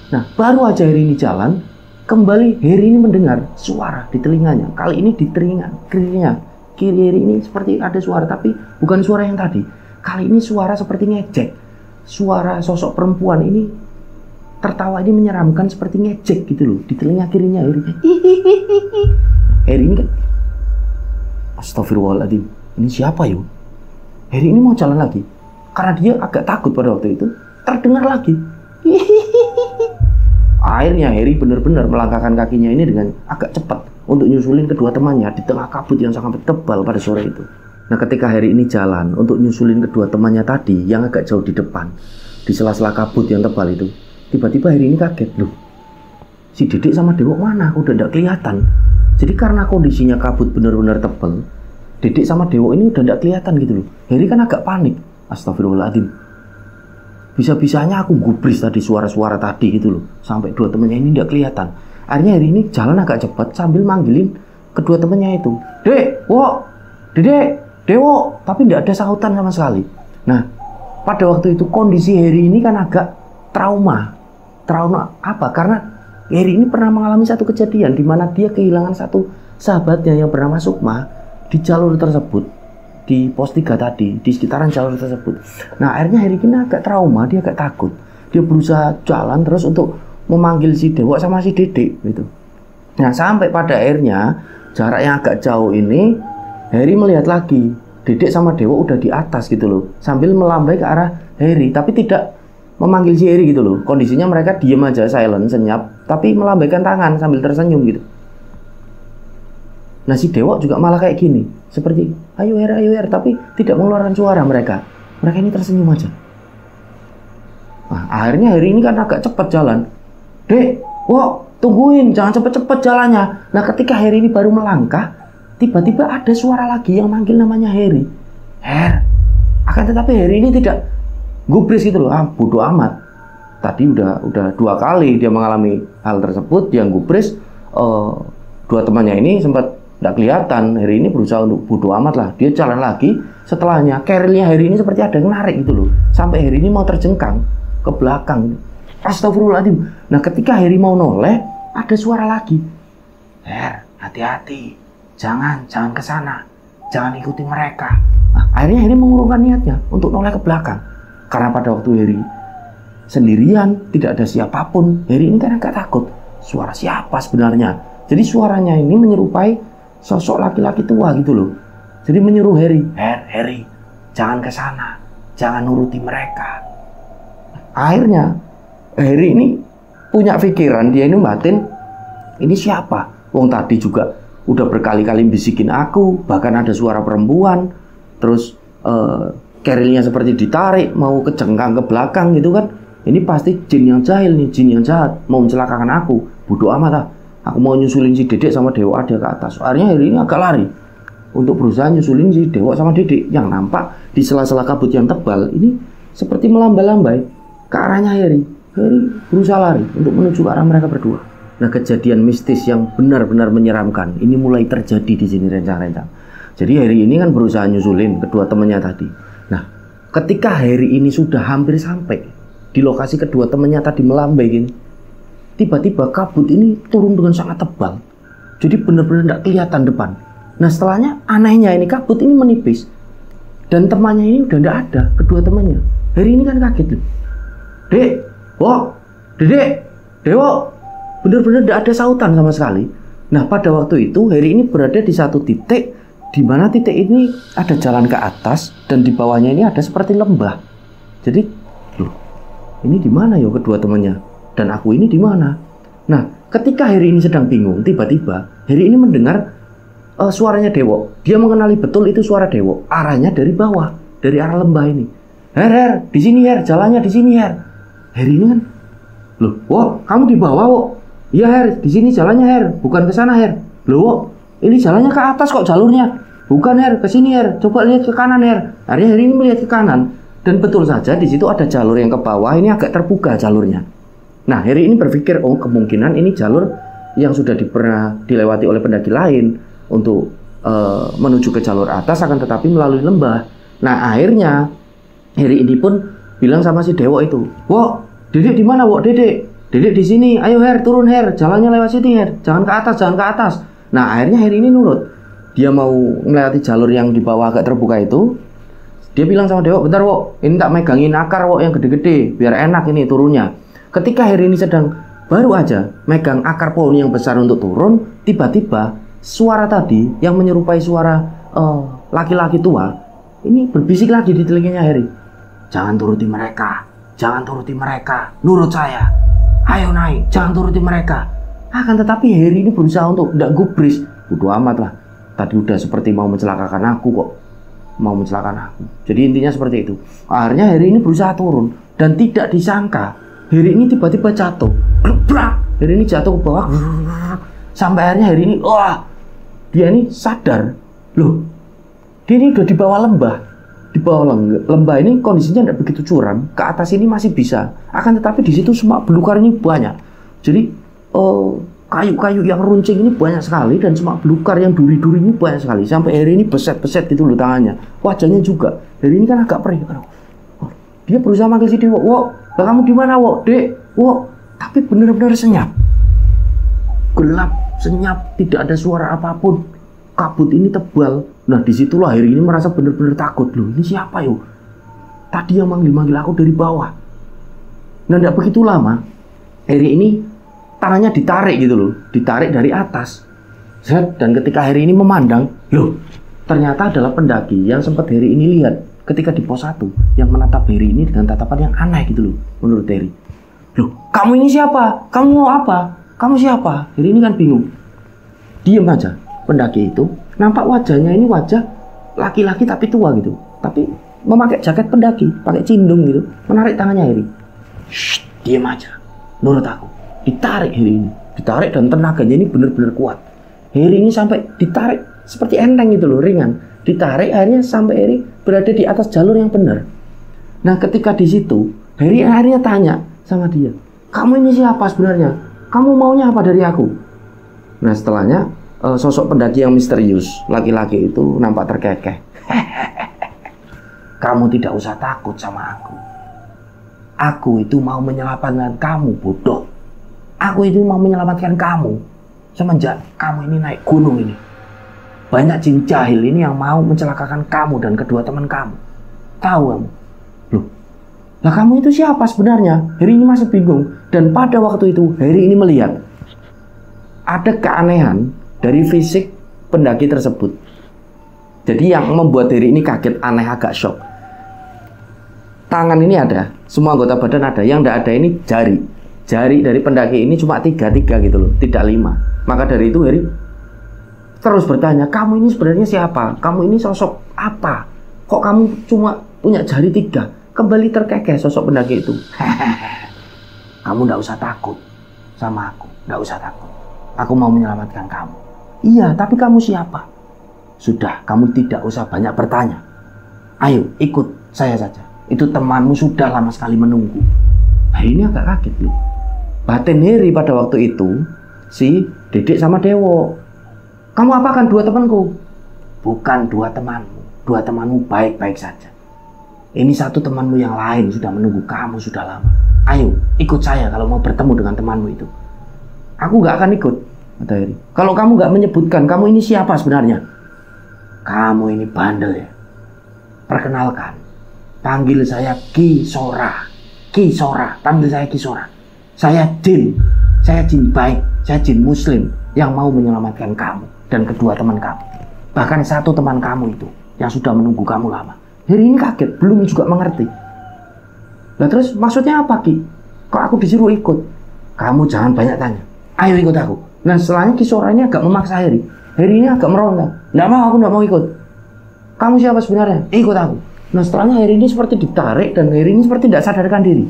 Nah, baru aja Heri ini jalan, kembali Heri ini mendengar suara di telinganya. Kali ini di telinga kirinya. Kiri Heri ini seperti ada suara, tapi bukan suara yang tadi. Kali ini suara seperti ngejek. Suara sosok perempuan ini tertawa ini menyeramkan, seperti ngejek gitu loh. Di telinga kirinya Heri. Heri ini kan, astagfirullahaladzim, ini siapa yuk? Heri ini mau jalan lagi. Karena dia agak takut pada waktu itu, terdengar lagi. Akhirnya Heri benar-benar melangkahkan kakinya ini dengan agak cepat untuk nyusulin kedua temannya di tengah kabut yang sangat tebal pada sore itu. Nah, ketika Heri ini jalan untuk nyusulin kedua temannya tadi yang agak jauh di depan, di sela-sela kabut yang tebal itu, tiba-tiba Heri ini kaget, loh, si Dedek sama Dewo mana? Udah tidak kelihatan. Jadi karena kondisinya kabut benar-benar tebal, Dedek sama Dewo ini udah tidak kelihatan gitu loh. Heri kan agak panik. Astagfirullahaladzim. Bisa-bisanya aku gubris tadi suara-suara tadi gitu loh, sampai dua temannya ini tidak kelihatan. Akhirnya Heri ini jalan agak cepat sambil manggilin kedua temannya itu. Dek, wo, Dedek, Dewo, tapi tidak ada sahutan sama sekali. Nah, pada waktu itu kondisi Heri ini kan agak trauma. Trauma apa? Karena Heri ini pernah mengalami satu kejadian di mana dia kehilangan satu sahabatnya yang bernama Sukma di jalur tersebut. Di pos 3 tadi, di sekitaran jalur tersebut. Nah, akhirnya Heri ini agak trauma, dia agak takut. Dia berusaha jalan terus untuk memanggil si Dewo sama si Dedek gitu. Nah, sampai pada akhirnya jarak yang agak jauh ini, Heri melihat lagi Dedek sama Dewo udah di atas gitu loh, sambil melambai ke arah Heri, tapi tidak memanggil si Heri gitu loh. Kondisinya mereka diem aja, silent, senyap, tapi melambaikan tangan sambil tersenyum gitu. Nah, si Dewo juga malah kayak gini, seperti ayo Her, tapi tidak mengeluarkan suara mereka. Mereka ini tersenyum aja. Nah, akhirnya Heri ini kan agak cepat jalan. Dek, wo, tungguin, jangan cepet-cepet jalannya. Nah, ketika Heri ini baru melangkah, tiba-tiba ada suara lagi yang manggil namanya Heri. Her. Akan tetapi Heri ini tidak gubris gitu loh. Bodoh amat. Tadi udah 2 kali dia mengalami hal tersebut, yang gubris. Dua temannya ini sempat tidak kelihatan. Heri ini berusaha untuk bodo amat lah. Dia jalan lagi. Setelahnya kerilnya Heri ini seperti ada yang narik gitu loh, sampai Heri ini mau terjengkang ke belakang. Astagfirullahaladzim. Nah, ketika Heri mau noleh, ada suara lagi. Her, hati-hati, jangan ke sana, jangan ikuti mereka. Nah, akhirnya Harry mengurungkan niatnya untuk noleh ke belakang. Karena pada waktu Harry sendirian, tidak ada siapapun, Harry ini kan agak takut. Suara siapa sebenarnya? Jadi suaranya ini menyerupai sosok laki-laki tua gitu loh. Jadi menyuruh Harry, Harry, jangan ke sana, jangan nuruti mereka. Akhirnya Harry ini punya pikiran, dia ini batin, ini siapa? Wong tadi juga udah berkali-kali bisikin aku, bahkan ada suara perempuan, terus kerilnya seperti ditarik, mau kejengkang ke belakang gitu kan. Ini pasti jin yang jahil nih, jin yang jahat, mau mencelakakan aku. Bodoh amat lah, aku mau nyusulin si Dedek sama Dewa dia ke atas. Akhirnya Harry ini agak lari untuk berusaha nyusulin si Dewa sama Dedek, yang nampak di sela-sela kabut yang tebal ini seperti melambai-lambai ke arahnya Harry. Harry berusaha lari untuk menuju ke arah mereka berdua. Nah, kejadian mistis yang benar-benar menyeramkan ini mulai terjadi di sini rencang-rencang. Jadi Harry ini kan berusaha nyusulin kedua temannya tadi. Nah, ketika Harry ini sudah hampir sampai di lokasi kedua temannya tadi melambai gini, tiba-tiba kabut ini turun dengan sangat tebal. Jadi benar-benar tidak kelihatan depan. Nah, setelahnya anehnya ini kabut ini menipis dan temannya ini udah tidak ada, kedua temannya. Harry ini kan kaget loh. Dek, Wok, Dedek, Dewo. Benar-benar tidak ada sautan sama sekali. Nah, pada waktu itu Harry ini berada di satu titik di mana titik ini ada jalan ke atas dan di bawahnya ini ada seperti lembah. Jadi, loh, ini di mana ya kedua temannya? Dan aku ini di mana? Nah, ketika Harry ini sedang bingung, tiba-tiba Harry ini mendengar suaranya Dewo. Dia mengenali betul itu suara Dewo. Arahnya dari bawah, dari arah lembah ini. Her, di sini Her, jalannya di sini Her. Harry ini kan, loh, Wok, kamu di bawah Wok? Iya Her, di sini jalannya Her, bukan ke sana Her. Loh Wok, ini jalannya ke atas kok jalurnya. Bukan Her, ke sini Her. Coba lihat ke kanan Her. Akhirnya Harry ini melihat ke kanan dan betul saja di situ ada jalur yang ke bawah ini agak terbuka jalurnya. Nah, Harry ini berpikir, oh kemungkinan ini jalur yang sudah pernah dilewati oleh pendaki lain untuk menuju ke jalur atas, akan tetapi melalui lembah. Nah, akhirnya Harry ini pun bilang sama si Dewo itu, Wok, Dedek di mana Wok? Dedek di sini, ayo Her, turun Her, jalannya lewat sini Her, jangan ke atas. Nah, akhirnya Harry ini nurut. Dia mau melewati jalur yang di bawah agak terbuka itu. Dia bilang sama Dewo, bentar Wok, ini tak megangin akar Wok yang gede-gede, biar enak ini turunnya. Ketika Harry ini sedang baru aja megang akar pohon yang besar untuk turun, tiba-tiba suara tadi yang menyerupai suara laki-laki tua ini berbisik lagi di telinganya Harry. Jangan turuti mereka, nurut saya. Ayo naik, jangan turuti mereka. Akan tetapi Harry ini berusaha untuk tidak gubris. Bodoh amat lah, tadi udah seperti mau mencelakakan aku kok. Jadi intinya seperti itu. Akhirnya Harry ini berusaha turun dan tidak disangka Harry ini tiba-tiba jatuh. Harry ini jatuh ke bawah. Sampai akhirnya Harry ini, dia ini sadar. Loh, dia ini udah di bawah lembah. Di bawah lembah ini kondisinya tidak begitu curam. Ke atas ini masih bisa. Akan tetapi di situ semak belukar ini banyak. Jadi kayu-kayu yang runcing ini banyak sekali dan semak belukar yang duri-duri ini banyak sekali. Sampai Harry ini beset-beset itu loh tangannya. Wajahnya juga. Harry ini kan agak perih. Dia berusaha manggil si Dewo, Wok, lah kamu di mana Wok? Dek, Wok. Tapi benar-benar senyap. Gelap, senyap, tidak ada suara apapun. Kabut ini tebal. Nah, disitulah Harry ini merasa benar-benar takut. Loh, ini siapa yo? Tadi yang manggil-manggil aku dari bawah. Nah, tidak begitu lama, Harry ini tangannya ditarik gitu loh. Ditarik dari atas. Dan ketika Harry ini memandang, loh, ternyata adalah pendaki yang sempat Harry ini lihat ketika di pos 1, yang menatap Harry ini dengan tatapan yang aneh gitu loh, menurut Harry. Loh, kamu ini siapa? Kamu mau apa? Kamu siapa? Harry ini kan bingung. Diam aja. Pendaki itu nampak wajahnya ini wajah laki-laki tapi tua gitu, tapi memakai jaket pendaki, pakai cindung gitu, menarik tangannya Harry. Shh, diam aja, nurut aku. Ditarik Harry ini, ditarik dan tenaganya ini benar-benar kuat. Harry ini sampai ditarik seperti enteng gitu loh, ringan. Ditarik akhirnya sampai Harry berada di atas jalur yang benar. Nah, ketika di situ Harry akhirnya tanya sama dia, kamu ini siapa sebenarnya? Kamu maunya apa dari aku? Nah, setelahnya sosok pendaki yang misterius, laki-laki itu nampak terkekeh. Kamu tidak usah takut sama aku. Aku itu mau menyelamatkan kamu, bodoh. Aku itu mau menyelamatkan kamu. semenjak kamu ini naik gunung ini, banyak jin jahil ini yang mau mencelakakan kamu dan kedua teman kamu. Tahu kamu? Loh, lah kamu itu siapa sebenarnya? Heri ini masih bingung. Dan pada waktu itu Heri ini melihat ada keanehan dari fisik pendaki tersebut. Jadi yang membuat Heri ini kaget, aneh, agak shock. Tangan ini ada, semua anggota badan ada. Yang tidak ada ini jari. Jari dari pendaki ini cuma 3 gitu loh, tidak 5. Maka dari itu Heri terus bertanya, kamu ini sebenarnya siapa? Kamu ini sosok apa? Kok kamu cuma punya jari 3? Kembali terkekeh sosok pendaki itu. Kamu tidak usah takut sama aku, tidak usah takut. Aku mau menyelamatkan kamu. Iya, tapi kamu siapa? Sudah, kamu tidak usah banyak bertanya. Ayo, ikut saya saja. Itu temanmu sudah lama sekali menunggu. Nah, ini agak kaget loh. Batin Heri pada waktu itu, si Dedek sama Dewo. Kamu apakan 2 temanku? Bukan 2 temanmu. 2 temanmu baik-baik saja. Ini 1 temanmu yang lain sudah menunggu kamu sudah lama. Ayo, ikut saya kalau mau bertemu dengan temanmu itu. Aku gak akan ikut, kata Heri. Kalau kamu gak menyebutkan kamu ini siapa sebenarnya. Kamu ini bandel ya. Perkenalkan, panggil saya Ki Sora. Ki Sora, panggil saya Ki Sora. Saya jin baik, saya jin muslim yang mau menyelamatkan kamu dan kedua teman kamu. Bahkan 1 teman kamu itu yang sudah menunggu kamu lama. Heri ini kaget, belum juga mengerti. Nah terus maksudnya apa Ki? Kok aku disuruh ikut? Kamu jangan banyak tanya. Ayo ikut aku. Nah setelahnya Ki Sora ini agak memaksa Heri. Heri ini agak meronta. Nggak mau, aku nggak mau ikut. Kamu siapa sebenarnya? Ikut aku. Nah setelahnya Heri ini seperti ditarik dan Heri ini seperti tidak sadarkan diri.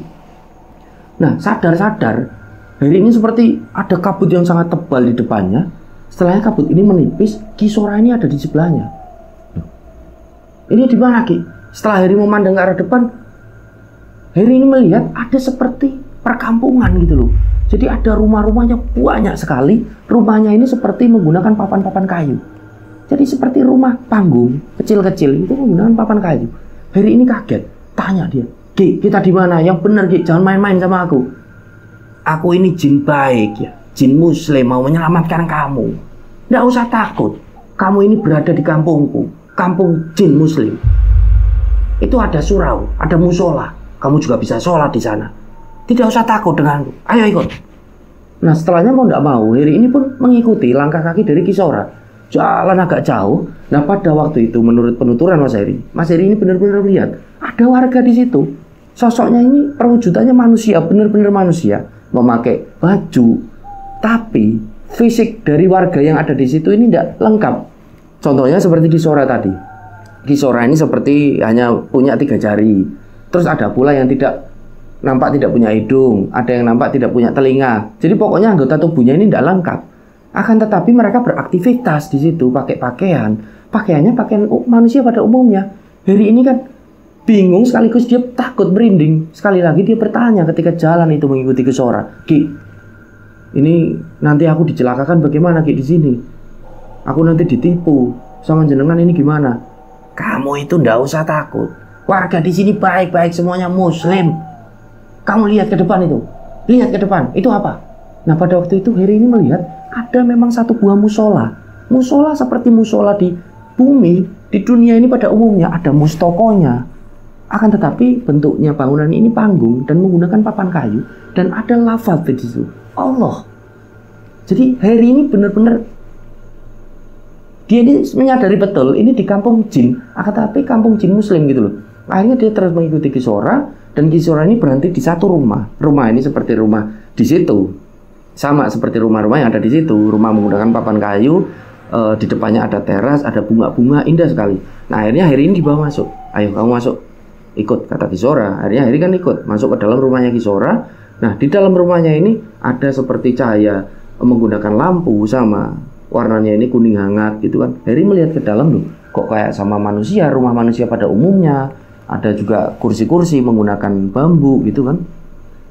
Nah sadar-sadar Heri ini seperti ada kabut yang sangat tebal di depannya. Setelahnya kabut ini menipis, Ki Sora ini ada di sebelahnya. Ini di mana Ki? Setelah Heri memandang ke arah depan, Heri ini melihat ada seperti perkampungan gitu loh. Jadi ada rumah-rumahnya banyak sekali. Rumahnya ini seperti menggunakan papan-papan kayu. Jadi seperti rumah panggung kecil-kecil itu menggunakan papan kayu. Heri ini kaget, tanya dia, Ki, kita di mana? Yang benar Ki, jangan main-main sama aku. Aku ini jin baik ya, jin muslim mau menyelamatkan kamu. Nggak usah takut, kamu ini berada di kampungku, kampung jin muslim. Itu ada surau, ada musola, kamu juga bisa sholat di sana. Tidak usah takut denganku, ayo ikut. Nah setelahnya mau nggak mau, Heri ini pun mengikuti langkah kaki dari Ki Sora. Jalan agak jauh. Nah pada waktu itu menurut penuturan Mas Heri ini benar-benar lihat ada warga di situ. Sosoknya ini perwujudannya manusia, benar-benar manusia, memakai baju, tapi fisik dari warga yang ada di situ ini tidak lengkap. Contohnya seperti Ki Sora tadi. Ki Sora ini seperti hanya punya 3 jari. Terus ada pula yang nampak tidak punya hidung, ada yang nampak tidak punya telinga. Jadi pokoknya anggota tubuhnya ini tidak lengkap. Akan tetapi mereka beraktivitas di situ, pakai pakaiannya pakaian manusia pada umumnya. Heri ini kan bingung sekaligus dia takut, merinding. Sekali lagi dia bertanya ketika jalan itu mengikuti Ki Sora, Ki, ini nanti aku dicelakakan bagaimana Ki di sini? Aku nanti ditipu sama jenengan, ini gimana? Kamu itu ndak usah takut. Warga di sini baik-baik semuanya muslim. Kamu lihat ke depan itu. Lihat ke depan. Itu apa? Nah pada waktu itu Heri ini melihat ada memang 1 buah musola. Musola seperti musola di bumi, di dunia ini pada umumnya ada mustokonya. Akan tetapi bentuknya bangunan ini panggung dan menggunakan papan kayu dan ada lafaz di situ. Allah. Jadi Heri ini benar-benar dia ini menyadari betul ini di kampung jin, akan tetapi kampung jin muslim gitu loh. Akhirnya dia terus mengikuti Ki Sora dan Ki Sora ini berhenti di 1 rumah. Rumah ini seperti rumah di situ. Sama seperti rumah-rumah yang ada di situ. Rumah menggunakan papan kayu, di depannya ada teras, ada bunga-bunga, indah sekali. Nah akhirnya Heri ini dibawa masuk. Ayo kamu masuk, ikut, kata Ki Sora. Akhirnya Heri kan ikut masuk ke dalam rumahnya Ki Sora. Nah di dalam rumahnya ini ada seperti cahaya menggunakan lampu sama warnanya ini kuning hangat gitu kan. Heri melihat ke dalam loh, kok kayak sama manusia, rumah manusia pada umumnya. Ada juga kursi-kursi menggunakan bambu gitu kan.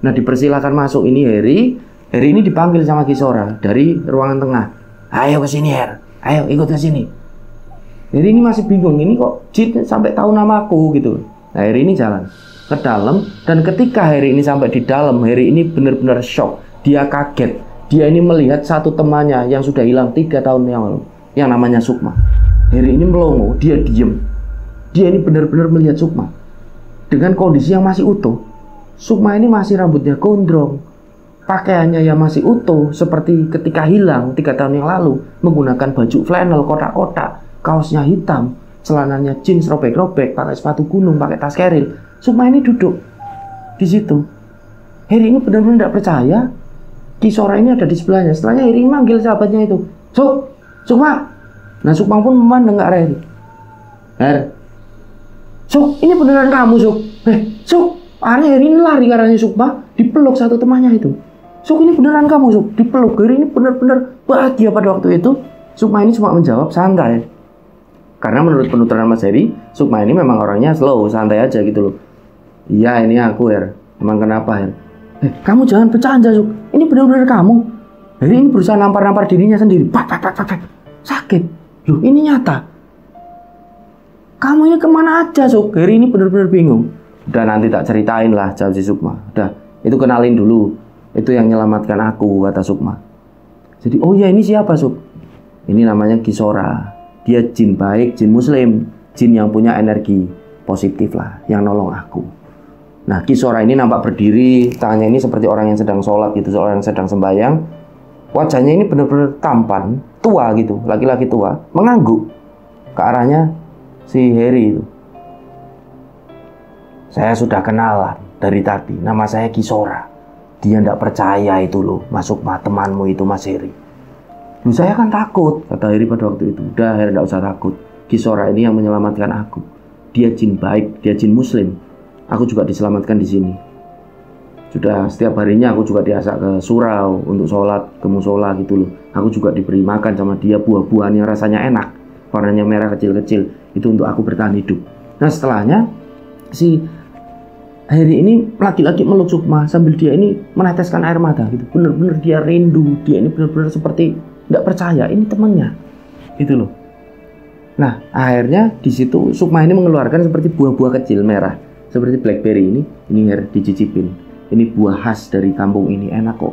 Nah dipersilakan masuk ini Heri ini dipanggil sama Ki Sora dari ruangan tengah. Ayo ke sini Her, ayo ikut ke sini. Heri ini masih bingung, ini kok jin sampai tahu namaku gitu. Nah Heri ini jalan ke dalam dan ketika Heri ini sampai di dalam, Heri ini benar-benar shock. Dia kaget Dia ini melihat satu temannya yang sudah hilang 3 tahun yang lalu, yang namanya Sukma. Heri ini melongo, dia diem. Dia ini benar-benar melihat Sukma dengan kondisi yang masih utuh. Sukma ini masih rambutnya gondrong, pakaiannya yang masih utuh seperti ketika hilang 3 tahun yang lalu, menggunakan baju flannel kotak-kotak, kaosnya hitam, celananya jeans robek-robek, pakai sepatu gunung, pakai tas keril. Sukma ini duduk di situ. Heri ini benar-benar tidak percaya Ki Sora ini ada di sebelahnya. Setelahnya Heri manggil sahabatnya itu, Sukma. Nah, Sukma pun memandang ke arah Heri. Suk, ini beneran kamu, Suk? Suk, akhirnya Heri ini lari ke arahnya Sukma, dipeluk satu temannya itu. Suk, ini beneran kamu, Suk? Dipeluk. Heri ini benar-benar bahagia pada waktu itu. Sukma ini cuma menjawab santai. Karena menurut penuturan Mas Heri, Sukma ini memang orangnya slow, santai aja gitu loh. Iya, ini aku, Her. Emang kenapa, Her? Kamu jangan bercanda, Suk. Ini benar-benar kamu. Heri ini berusaha nampar-nampar dirinya sendiri. Pak. Sakit. Loh, ini nyata. Kamu ini kemana aja, Suk? Heri ini benar-benar bingung. Udah, nanti tak ceritain lah, jawab si Sukma. Udah, itu kenalin dulu. Itu yang menyelamatkan aku, kata Sukma. Jadi, oh ya, ini siapa, Suk? Ini namanya Ki Sora. Dia jin baik, jin muslim. Jin yang punya energi positif lah, yang nolong aku. Nah, Ki Sora ini nampak berdiri, tangannya ini seperti orang yang sedang sholat gitu, orang yang sedang sembahyang. Wajahnya ini benar-benar tampan, tua gitu, laki-laki tua, mengangguk ke arahnya si Heri itu. Saya sudah kenalan dari tadi, nama saya Ki Sora. Dia tidak percaya itu loh, masuk temanmu itu, Mas Heri. Loh, saya kan takut, kata Heri pada waktu itu. Udah, Heri tidak usah takut. Ki Sora ini yang menyelamatkan aku. Dia jin baik, dia jin muslim. Aku juga diselamatkan di sini. Sudah setiap harinya aku juga diajak ke surau untuk sholat, ke musola gitu loh. Aku juga diberi makan sama dia buah-buahan yang rasanya enak, warnanya merah kecil-kecil. Itu untuk aku bertahan hidup. Nah, setelahnya si Heri ini laki-laki meluk Sukma sambil dia ini meneteskan air mata gitu. Bener-bener dia rindu. Dia ini bener-bener seperti tidak percaya ini temannya. Gitu loh. Nah, akhirnya di situ Sukma ini mengeluarkan seperti buah-buah kecil merah. Seperti blackberry ini Her, dicicipin. Ini buah khas dari kampung ini, enak kok.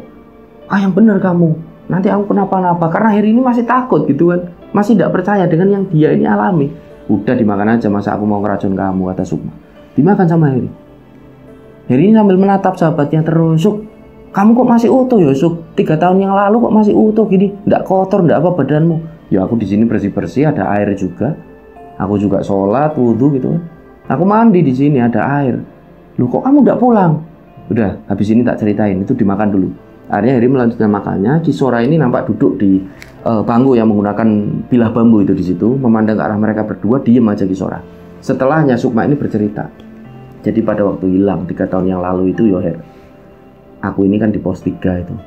Yang bener kamu, nanti aku kenapa-napa. Karena Heri ini masih takut gitu kan, masih tidak percaya dengan yang dia ini alami. Udah, dimakan aja, masa aku mau ngeracun kamu, kata Sukma. Dimakan sama Heri. Heri ini sambil menatap sahabatnya terus. Suk, kamu kok masih utuh ya, Suk? 3 tahun yang lalu kok masih utuh gini, nggak kotor, nggak apa badanmu. Ya aku di sini bersih-bersih, ada air juga. Aku juga sholat, wudhu gitu kan. Aku mandi di sini, ada air. Loh, kok kamu nggak pulang? Udah, habis ini tak ceritain, itu dimakan dulu. Akhirnya Heri melanjutkan makannya. Ki Sora ini nampak duduk di bangku yang menggunakan bilah bambu itu di situ, memandang ke arah mereka berdua, diem aja Ki Sora. Setelahnya Sukma ini bercerita. Jadi pada waktu hilang 3 tahun yang lalu itu, Her, aku ini kan di pos 3 itu.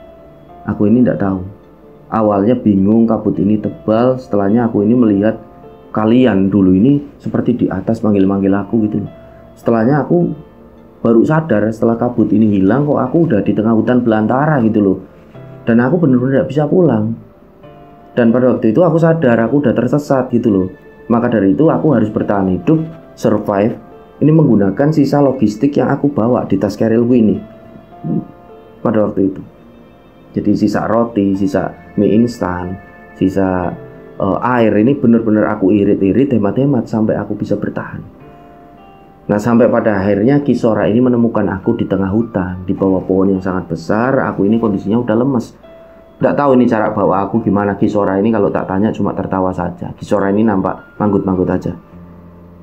Aku ini tidak tahu. Awalnya bingung, kabut ini tebal. Setelahnya aku ini melihat kalian dulu ini seperti di atas manggil-manggil aku gitu. Setelahnya aku baru sadar setelah kabut ini hilang, kok aku udah di tengah hutan belantara gitu loh. Dan aku benar-benar tidak bisa pulang. Dan pada waktu itu aku sadar aku udah tersesat gitu loh. Maka dari itu aku harus bertahan hidup, survive. Ini menggunakan sisa logistik yang aku bawa di tas kerilku ini. Pada waktu itu. Jadi sisa roti, sisa mie instan, sisa air ini benar-benar aku irit-irit, hemat-hemat sampai aku bisa bertahan. Nah, sampai pada akhirnya Ki Sora ini menemukan aku di tengah hutan, di bawah pohon yang sangat besar. Aku ini kondisinya udah lemes. Nggak tahu ini cara bawa aku gimana. Ki Sora ini kalau tak tanya cuma tertawa saja. Ki Sora ini nampak manggut-manggut aja.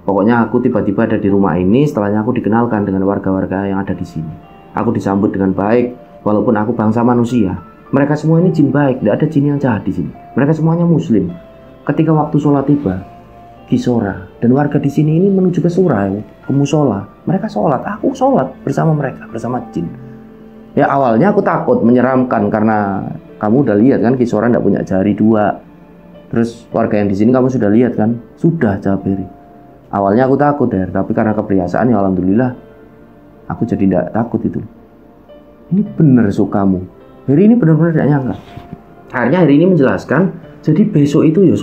Pokoknya aku tiba-tiba ada di rumah ini. Setelahnya aku dikenalkan dengan warga-warga yang ada di sini. Aku disambut dengan baik, walaupun aku bangsa manusia. Mereka semua ini jin baik, tidak ada jin yang jahat di sini. Mereka semuanya muslim. Ketika waktu sholat tiba, Ki Sora dan warga di sini ini menuju ke surau, ke musola. Mereka sholat, aku sholat bersama mereka, bersama jin. Ya awalnya aku takut, menyeramkan karena kamu udah lihat kan Ki Sora tidak punya jari 2. Terus warga yang di sini kamu sudah lihat kan? Sudah, jawab Heri. Awalnya aku takut, Her, tapi karena kebiasaan ya alhamdulillah aku jadi tidak takut itu. Ini bener kamu. Heri ini benar-benar tidak nyangka. Akhirnya Heri ini menjelaskan, jadi besok itu ya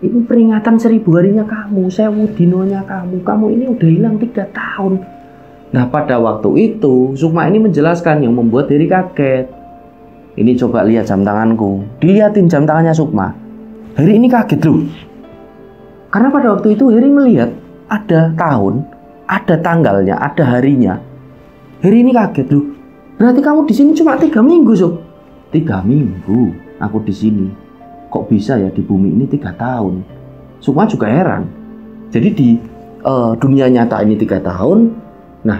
ini peringatan 1000 harinya kamu, 1000 dinonya kamu ini udah hilang 3 tahun. Nah pada waktu itu Sukma ini menjelaskan yang membuat Heri kaget. Ini coba lihat jam tanganku. Dilihatin jam tangannya Sukma. Heri ini kaget loh. Karena pada waktu itu Heri melihat ada tahun, ada tanggalnya, ada harinya. Heri ini kaget loh. Berarti kamu di sini cuma 3 minggu, Suk. 3 minggu aku di sini. Kok bisa ya di bumi ini 3 tahun? Sukma juga heran. Jadi di dunia nyata ini 3 tahun. Nah,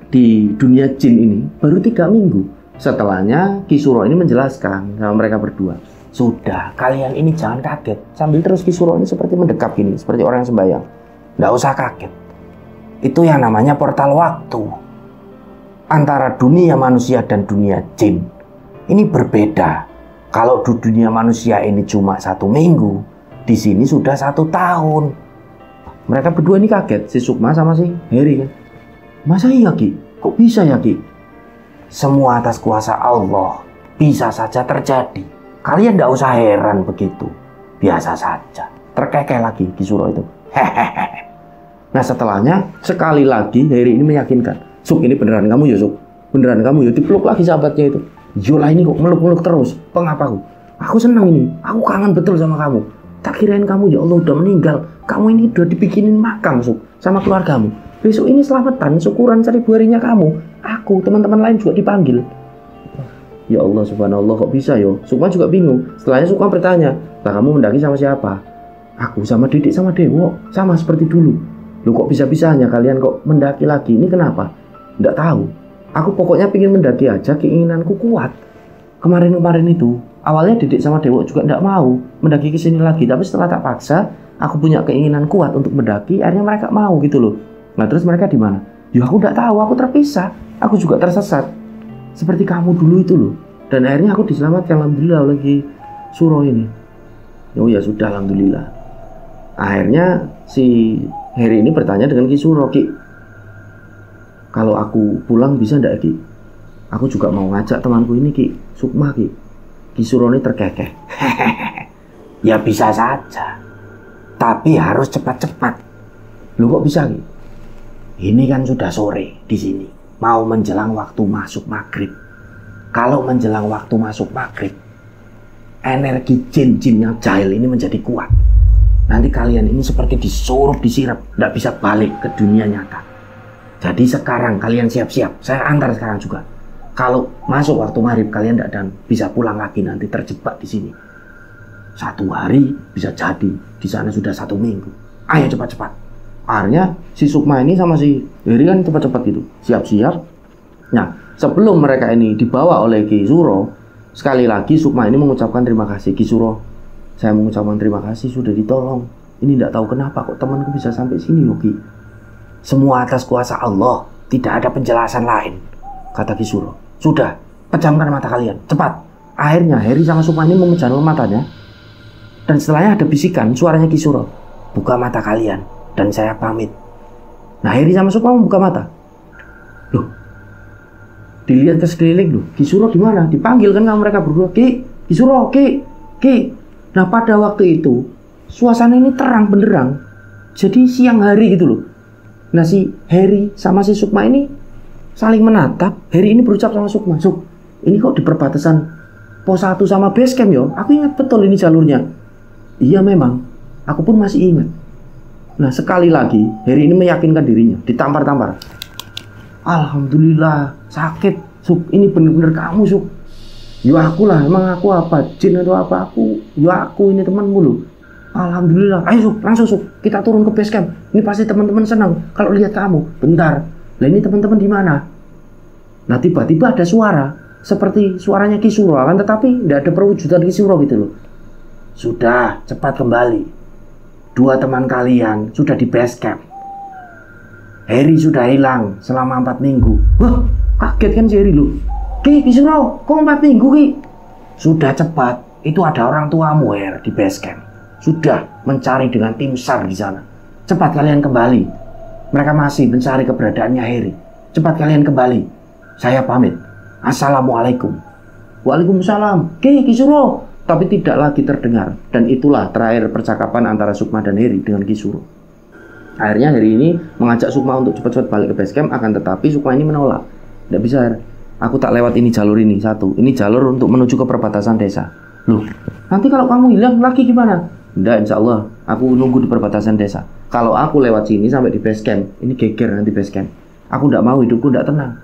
di dunia jin ini baru 3 minggu. Setelahnya Kisuro ini menjelaskan sama mereka berdua. Sudah, kalian ini jangan kaget. Sambil terus Kisuro ini seperti mendekap gini, seperti orang yang sembahyang. Nggak usah kaget. Itu yang namanya portal waktu. Antara dunia manusia dan dunia jin. Ini berbeda. Kalau di dunia manusia ini cuma 1 minggu, di sini sudah 1 tahun. Mereka berdua ini kaget, si Sukma sama si Heri kan. Masa iya Ki? Kok bisa ya Ki? Semua atas kuasa Allah, bisa saja terjadi. Kalian tidak usah heran begitu. Biasa saja. Terkekeh lagi Kisuro itu. Hehehe. Nah setelahnya, sekali lagi Heri ini meyakinkan. Suk, ini beneran kamu ya Suk? Beneran kamu ya? Dipeluk lagi sahabatnya itu. Yolah ini kok meluk-meluk terus. Pengapaku? Aku senang ini. Aku kangen betul sama kamu. Tak kirain kamu ya Allah udah meninggal. Kamu ini udah dibikinin makam Suk. Sama keluargamu. Besok ini selamatan, syukuran 1000 harinya kamu. Aku, teman-teman lain juga dipanggil. Ya Allah subhanallah, kok bisa yo? Sukma juga bingung. Setelahnya Sukma bertanya, lah kamu mendaki sama siapa? Aku sama Didik sama Dewo, sama seperti dulu. Loh kok bisa-bisanya kalian kok mendaki lagi? Ini kenapa? Nggak tahu. Aku pokoknya pingin mendaki aja, keinginanku kuat. Kemarin-kemarin itu, awalnya Didik sama Dewo juga nggak mau mendaki ke sini lagi. Tapi setelah tak paksa, aku punya keinginan kuat untuk mendaki, akhirnya mereka mau gitu loh. Nah terus mereka di mana? Ya aku nggak tahu, aku terpisah. Aku juga tersesat. Seperti kamu dulu itu loh. Dan akhirnya aku diselamatkan alhamdulillah oleh Suro ini. Oh ya sudah alhamdulillah. Akhirnya si Heri ini bertanya dengan Ki Suro, Ki, kalau aku pulang bisa ndak Ki? Aku juga mau ngajak temanku ini Ki, Sukma Ki. Ki Suro ini terkekeh. Ya bisa saja. Tapi harus cepat-cepat. Loh kok bisa Ki? Ini kan sudah sore di sini. Mau menjelang waktu masuk maghrib. Kalau menjelang waktu masuk maghrib, energi jin-jin yang jahil ini menjadi kuat. Nanti kalian ini seperti disuruh disirap, tidak bisa balik ke dunia nyata. Jadi sekarang kalian siap-siap. Saya antar sekarang juga. Kalau masuk waktu maghrib kalian tidak dan bisa pulang lagi, nanti terjebak di sini. 1 hari bisa jadi di sana sudah 1 minggu. Ayo cepat-cepat. Akhirnya si Sukma ini sama si Heri kan cepat-cepat gitu, siap-siap. Nah, sebelum mereka ini dibawa oleh Ki Suro, sekali lagi Sukma ini mengucapkan terima kasih. Ki Suro, saya mengucapkan terima kasih sudah ditolong. Ini tidak tahu kenapa kok temanku bisa sampai sini loh Ki. Semua atas kuasa Allah, tidak ada penjelasan lain, kata Ki Suro. Sudah, pejamkan mata kalian, cepat. Akhirnya Heri sama Sukma ini memejamkan matanya. Dan setelahnya ada bisikan, suaranya Ki Suro. Buka mata kalian. Dan saya pamit. Nah Heri sama Sukma membuka mata. Loh, dilihat ke sekeliling loh. Ki Suro di mana? Dipanggil kan sama mereka berdua. Ki Suro, Ki. Nah pada waktu itu suasana ini terang benderang. Jadi siang hari gitu loh. Nah si Heri sama si Sukma ini saling menatap. Heri ini berucap sama Sukma, Suk, ini kok di perbatasan pos 1 sama base camp yo? Aku ingat betul ini jalurnya. Iya memang, aku pun masih ingat. Nah sekali lagi Heri ini meyakinkan dirinya, ditampar-tampar. Alhamdulillah, sakit Suk, ini bener-bener kamu Suk. Ya aku lah, emang aku apa, jin atau apa? Aku ini temanmu loh. Alhamdulillah, ayo Suk, langsung Suk, kita turun ke base camp. Ini pasti teman-teman senang kalau lihat kamu. Bentar, lah ini teman-teman di mana? Nah tiba-tiba ada suara, seperti suaranya Ki Suro, kan tetapi tidak ada perwujudan Ki Suro gitu loh. Sudah, cepat kembali. 2 teman kalian sudah di base camp. Heri sudah hilang selama 4 minggu. Wah, kaget kan si Heri loh. Ki Suro, kok 4 minggu Ki? Sudah cepat, itu ada orang tuamu Her di base camp. Sudah mencari dengan tim SAR di sana. Cepat kalian kembali. Mereka masih mencari keberadaannya Heri. Cepat kalian kembali. Saya pamit. Assalamualaikum. Waalaikumsalam. Ki Suro. Tapi tidak lagi terdengar. Dan itulah terakhir percakapan antara Sukma dan Heri dengan Ki Suro. Akhirnya Heri ini mengajak Sukma untuk cepat-cepat balik ke base camp. Akan tetapi Sukma ini menolak. Tidak bisa Her. aku tak lewat ini jalur ini satu. Ini jalur untuk menuju ke perbatasan desa. Loh, nanti kalau kamu hilang lagi gimana? Enggak, insya Allah aku nunggu di perbatasan desa. Kalau aku lewat sini sampai di base camp, ini geger nanti base camp. Aku enggak mau, hidupku enggak tenang.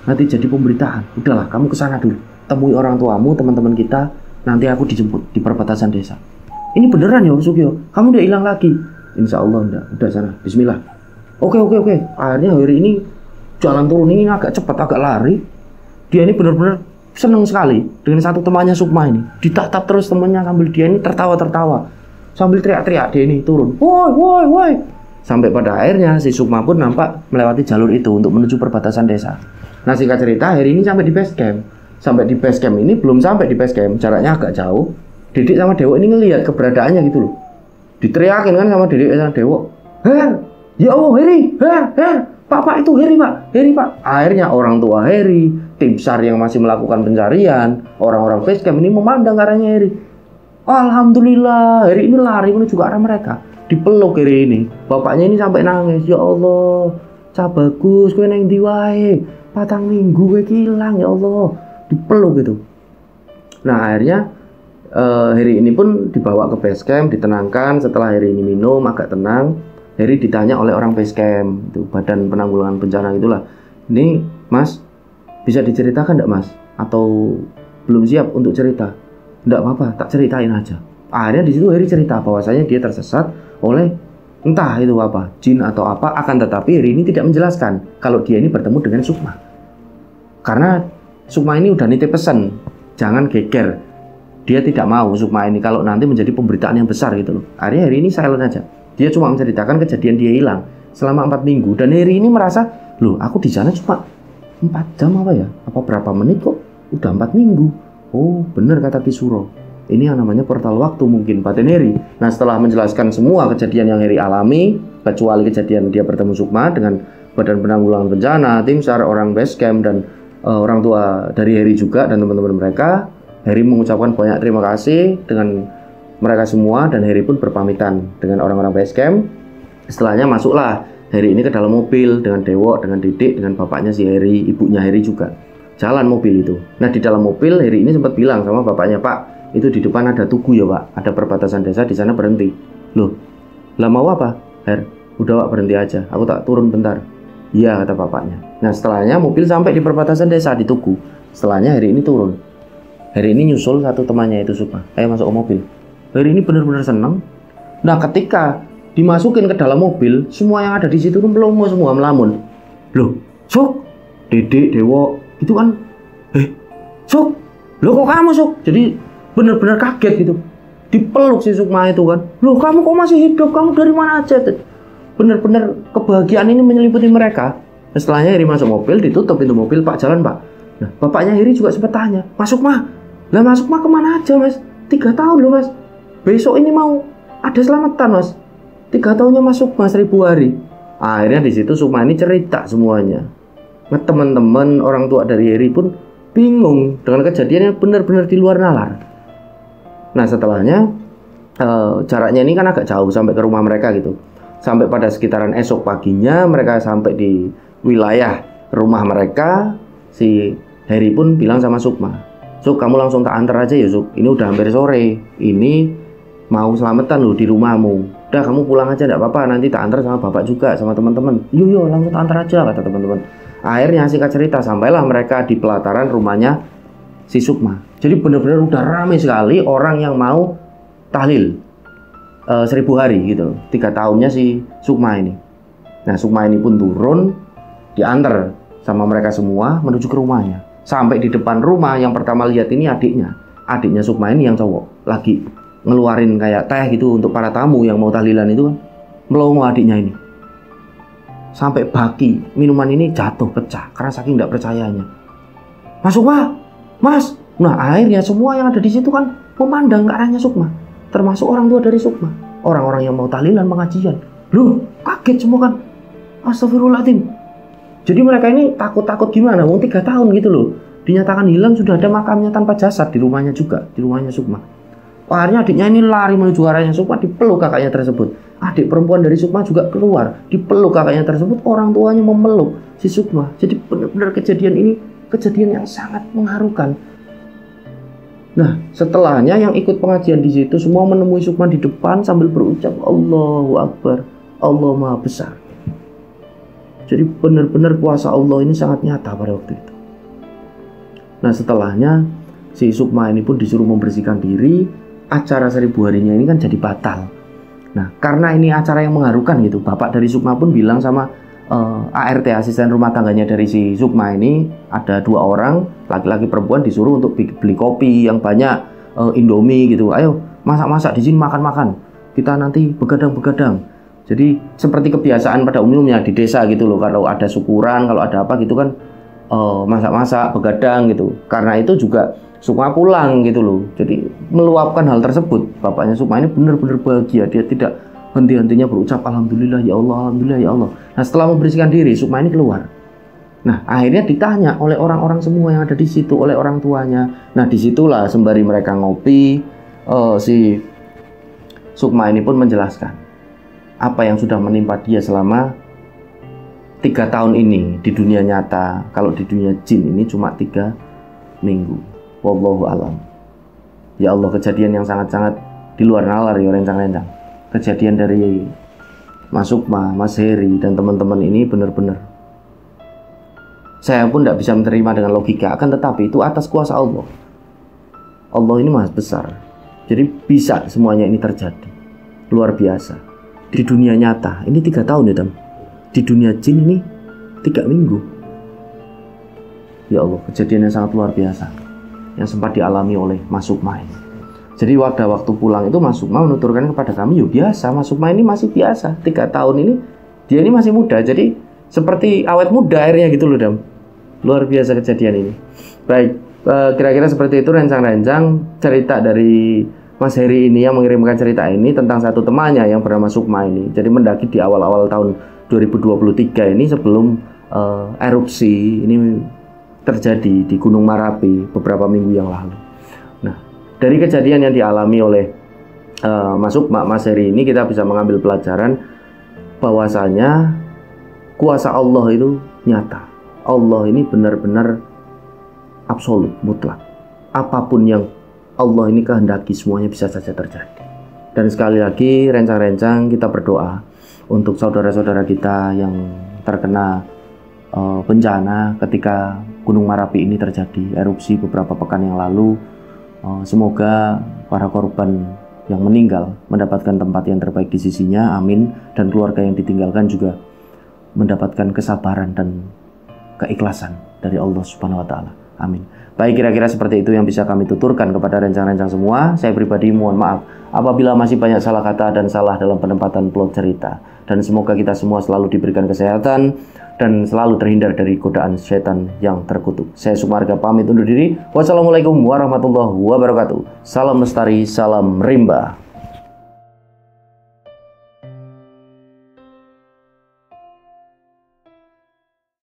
Nanti jadi pemberitaan. Udahlah, kamu kesana dulu. Temui orang tuamu, teman-teman kita. Nanti aku dijemput di perbatasan desa. Ini beneran ya Sugio? Kamu udah hilang lagi? Insya Allah enggak. Udah sana. Bismillah. Oke. Akhirnya hari ini jalan turun ini agak cepat, agak lari. Dia ini benar-benar senang sekali dengan satu temannya Sukma ini. Ditatap terus temannya sambil dia ini tertawa-tertawa. Sambil teriak-teriak dia ini turun. Woi. Sampai pada akhirnya si Sukma pun nampak melewati jalur itu untuk menuju perbatasan desa. Nah singkat cerita hari ini sampai di base camp. Sampai di base camp ini belum sampai di base camp, jaraknya agak jauh. Didik sama Dewo ini ngelihat keberadaannya gitu loh. Diteriakin kan sama Didik sama Dewo. Her, ya Allah Heri, Her. Pak itu Heri pak. Akhirnya orang tua Heri, tim SAR yang masih melakukan pencarian, orang-orang base camp ini memandang ke arahnya Heri. Alhamdulillah, Heri ini lari menuju ke arah mereka. Dipeluk Heri ini. Bapaknya ini sampai nangis. Ya Allah, cah bagus, kowe nang ndi wae? 4 minggu kowe hilang ya Allah. Dipeluk gitu. Nah akhirnya Heri ini pun dibawa ke base camp, ditenangkan. Setelah Heri ini minum agak tenang, Heri ditanya oleh orang base camp, itu badan penanggulangan bencana itulah. Ini Mas, bisa diceritakan enggak Mas? Atau belum siap untuk cerita? Enggak apa-apa, tak ceritain aja. Akhirnya di situ Heri cerita bahwasanya dia tersesat oleh entah itu apa, jin atau apa. Akan tetapi Heri ini tidak menjelaskan kalau dia ini bertemu dengan Sukma. Karena Sukma ini udah nitip pesan, jangan geger. Dia tidak mau Sukma ini kalau nanti menjadi pemberitaan yang besar gitu loh. Akhirnya Heri ini silent aja. Dia cuma menceritakan kejadian dia hilang selama 4 minggu. Dan Heri ini merasa, loh aku di sana cuma 4 jam apa ya? Apa berapa menit kok udah 4 minggu? Oh bener kata Kisuro. Ini yang namanya portal waktu mungkin batin Heri. Nah setelah menjelaskan semua kejadian yang Heri alami, kecuali kejadian dia bertemu Sukma dengan badan penanggulangan bencana, tim SAR, orang base camp, dan orang tua dari Heri juga dan teman-teman mereka, Heri mengucapkan banyak terima kasih dengan mereka semua dan Heri pun berpamitan dengan orang-orang base camp. Setelahnya masuklah Heri ini ke dalam mobil dengan Dewo, dengan Didik, dengan bapaknya si Heri, ibunya Heri juga. Jalan mobil itu. Nah di dalam mobil Heri ini sempat bilang sama bapaknya, Pak, itu di depan ada tugu ya Pak, ada perbatasan desa, di sana berhenti. Loh, lah mau apa? Her, udah Pak berhenti aja, aku tak turun bentar. Iya kata bapaknya. Nah setelahnya mobil sampai di perbatasan desa di tugu. Setelahnya Heri ini turun. Heri ini nyusul satu temannya itu Sukma. Ayo masuk ke mobil. Heri ini benar-benar senang. Nah ketika dimasukin ke dalam mobil, semua yang ada di situ melongo semua, melamun. Loh, Suk, Didik, Dewo, itu kan, Suk, loh kok kamu Suk? Jadi benar-benar kaget gitu. Dipeluk si Sukma itu kan. Loh kamu kok masih hidup? Kamu dari mana aja? Benar-benar kebahagiaan ini menyelimuti mereka. Setelahnya Heri masuk mobil, ditutup pintu mobil, Pak jalan Pak. Nah bapaknya Heri juga sempat tanya, Mas Sukma, lah Mas Sukma kemana aja Mas? 3 tahun loh Mas. Besok ini mau ada selamatan Mas. 3 tahunnya Mas Sukma 1000 hari. Akhirnya di situ Sukma ini cerita semuanya. Nah teman-teman orang tua dari Heri pun bingung dengan kejadian yang benar-benar di luar nalar. Nah setelahnya jaraknya ini kan agak jauh sampai ke rumah mereka gitu. Sampai pada sekitaran esok paginya mereka sampai di wilayah rumah mereka. Si Heri pun bilang sama Sukma, Suk kamu langsung tak antar aja ya Suk, ini udah hampir sore, ini mau selamatan loh di rumahmu. Udah kamu pulang aja enggak apa-apa, nanti tak antar sama bapak juga, sama teman-teman. Yo langsung tak antar aja kata teman-teman. Akhirnya singkat cerita sampailah mereka di pelataran rumahnya si Sukma. Jadi benar-benar udah ramai sekali orang yang mau tahlil 1000 hari gitu, 3 tahunnya si Sukma ini. Nah Sukma ini pun turun, diantar sama mereka semua menuju ke rumahnya. Sampai di depan rumah yang pertama lihat ini adiknya Sukma ini yang cowok lagi ngeluarin kayak teh gitu untuk para tamu yang mau tahlilan itu kan. Melongo adiknya ini. Sampai baki minuman ini jatuh pecah karena saking tidak percayanya. Mas Sukma, Mas. Nah akhirnya semua yang ada di situ kan memandang ke arahnya Sukma. Termasuk orang tua dari Sukma, orang-orang yang mau tahlilan pengajian. Loh, kaget semua kan. Astagfirullahaladzim. Jadi mereka ini takut-takut gimana? Mau 3 tahun gitu loh. Dinyatakan hilang, sudah ada makamnya tanpa jasad di rumahnya juga, di rumahnya Sukma. Akhirnya adiknya ini lari menuju arahnya Sukma, dipeluk kakaknya tersebut. Adik perempuan dari Sukma juga keluar, dipeluk kakaknya tersebut. Orang tuanya memeluk si Sukma. Jadi benar-benar kejadian ini kejadian yang sangat mengharukan. Nah, setelahnya yang ikut pengajian di situ semua menemui Sukma di depan sambil berucap Allahu Akbar, Allah Maha Besar. Jadi benar-benar kuasa Allah ini sangat nyata pada waktu itu. Nah, setelahnya si Sukma ini pun disuruh membersihkan diri. Acara 1000 harinya ini kan jadi batal. Nah, karena ini acara yang mengharukan gitu, bapak dari Sukma pun bilang sama ART, asisten rumah tangganya dari si Sukma ini, ada 2 orang, laki-laki perempuan, disuruh untuk beli kopi yang banyak, Indomie gitu. Ayo masak-masak di sini, makan-makan. Kita nanti begadang-begadang. Jadi seperti kebiasaan pada umumnya di desa gitu loh, kalau ada syukuran, kalau ada apa gitu kan, masak-masak, begadang gitu. Karena itu juga Sukma pulang gitu loh. Jadi meluapkan hal tersebut. Bapaknya Sukma ini benar-benar bahagia. Dia tidak henti-hentinya berucap Alhamdulillah ya Allah, Alhamdulillah ya Allah. Nah, setelah membersihkan diri, Sukma ini keluar. Nah, akhirnya ditanya oleh orang-orang semua yang ada di situ, oleh orang tuanya. Nah, disitulah sembari mereka ngopi, si Sukma ini pun menjelaskan apa yang sudah menimpa dia selama 3 tahun ini di dunia nyata. Kalau di dunia jin ini cuma 3 minggu. Wallahu alam. Ya Allah, kejadian yang sangat-sangat di luar nalar ya, rencang-rencang. Kejadian dari Mas Sukma, Mas Heri, dan teman-teman ini benar-benar saya pun tidak bisa menerima dengan logika. Akan tetapi itu atas kuasa Allah. Allah ini Maha Besar. Jadi bisa semuanya ini terjadi. Luar biasa. Di dunia nyata ini 3 tahun ya Tam. Di dunia jin ini 3 minggu. Ya Allah, kejadian yang sangat luar biasa yang sempat dialami oleh Mas Sukma ini. Jadi waktu pulang itu Mas Sukma menuturkan kepada kami, ya biasa, Mas Sukma ini masih biasa. 3 tahun ini, dia ini masih muda. Jadi seperti awet muda akhirnya gitu loh Dam. Luar biasa kejadian ini. Baik, kira-kira seperti itu rencang-rencang cerita dari Mas Heri ini yang mengirimkan cerita ini tentang satu temannya yang bernama Sukma ini. Jadi mendaki di awal-awal tahun 2023 ini sebelum erupsi ini terjadi di Gunung Merapi beberapa minggu yang lalu. Dari kejadian yang dialami oleh Mas Sukma, Mas Heri ini kita bisa mengambil pelajaran bahwasanya kuasa Allah itu nyata. Allah ini benar-benar absolut, mutlak. Apapun yang Allah ini kehendaki semuanya bisa saja terjadi. Dan sekali lagi rencang-rencang kita berdoa untuk saudara-saudara kita yang terkena bencana ketika Gunung Merapi ini terjadi erupsi beberapa pekan yang lalu. Semoga para korban yang meninggal mendapatkan tempat yang terbaik di sisinya, amin. Dan keluarga yang ditinggalkan juga mendapatkan kesabaran dan keikhlasan dari Allah Subhanahu wa Ta'ala, amin. Baik, kira-kira seperti itu yang bisa kami tuturkan kepada rencang-rencang semua. Saya pribadi mohon maaf apabila masih banyak salah kata dan salah dalam penempatan plot cerita. Dan semoga kita semua selalu diberikan kesehatan dan selalu terhindar dari godaan setan yang terkutuk. Saya Sumarga pamit undur diri. Wassalamualaikum warahmatullahi wabarakatuh. Salam lestari, salam rimba.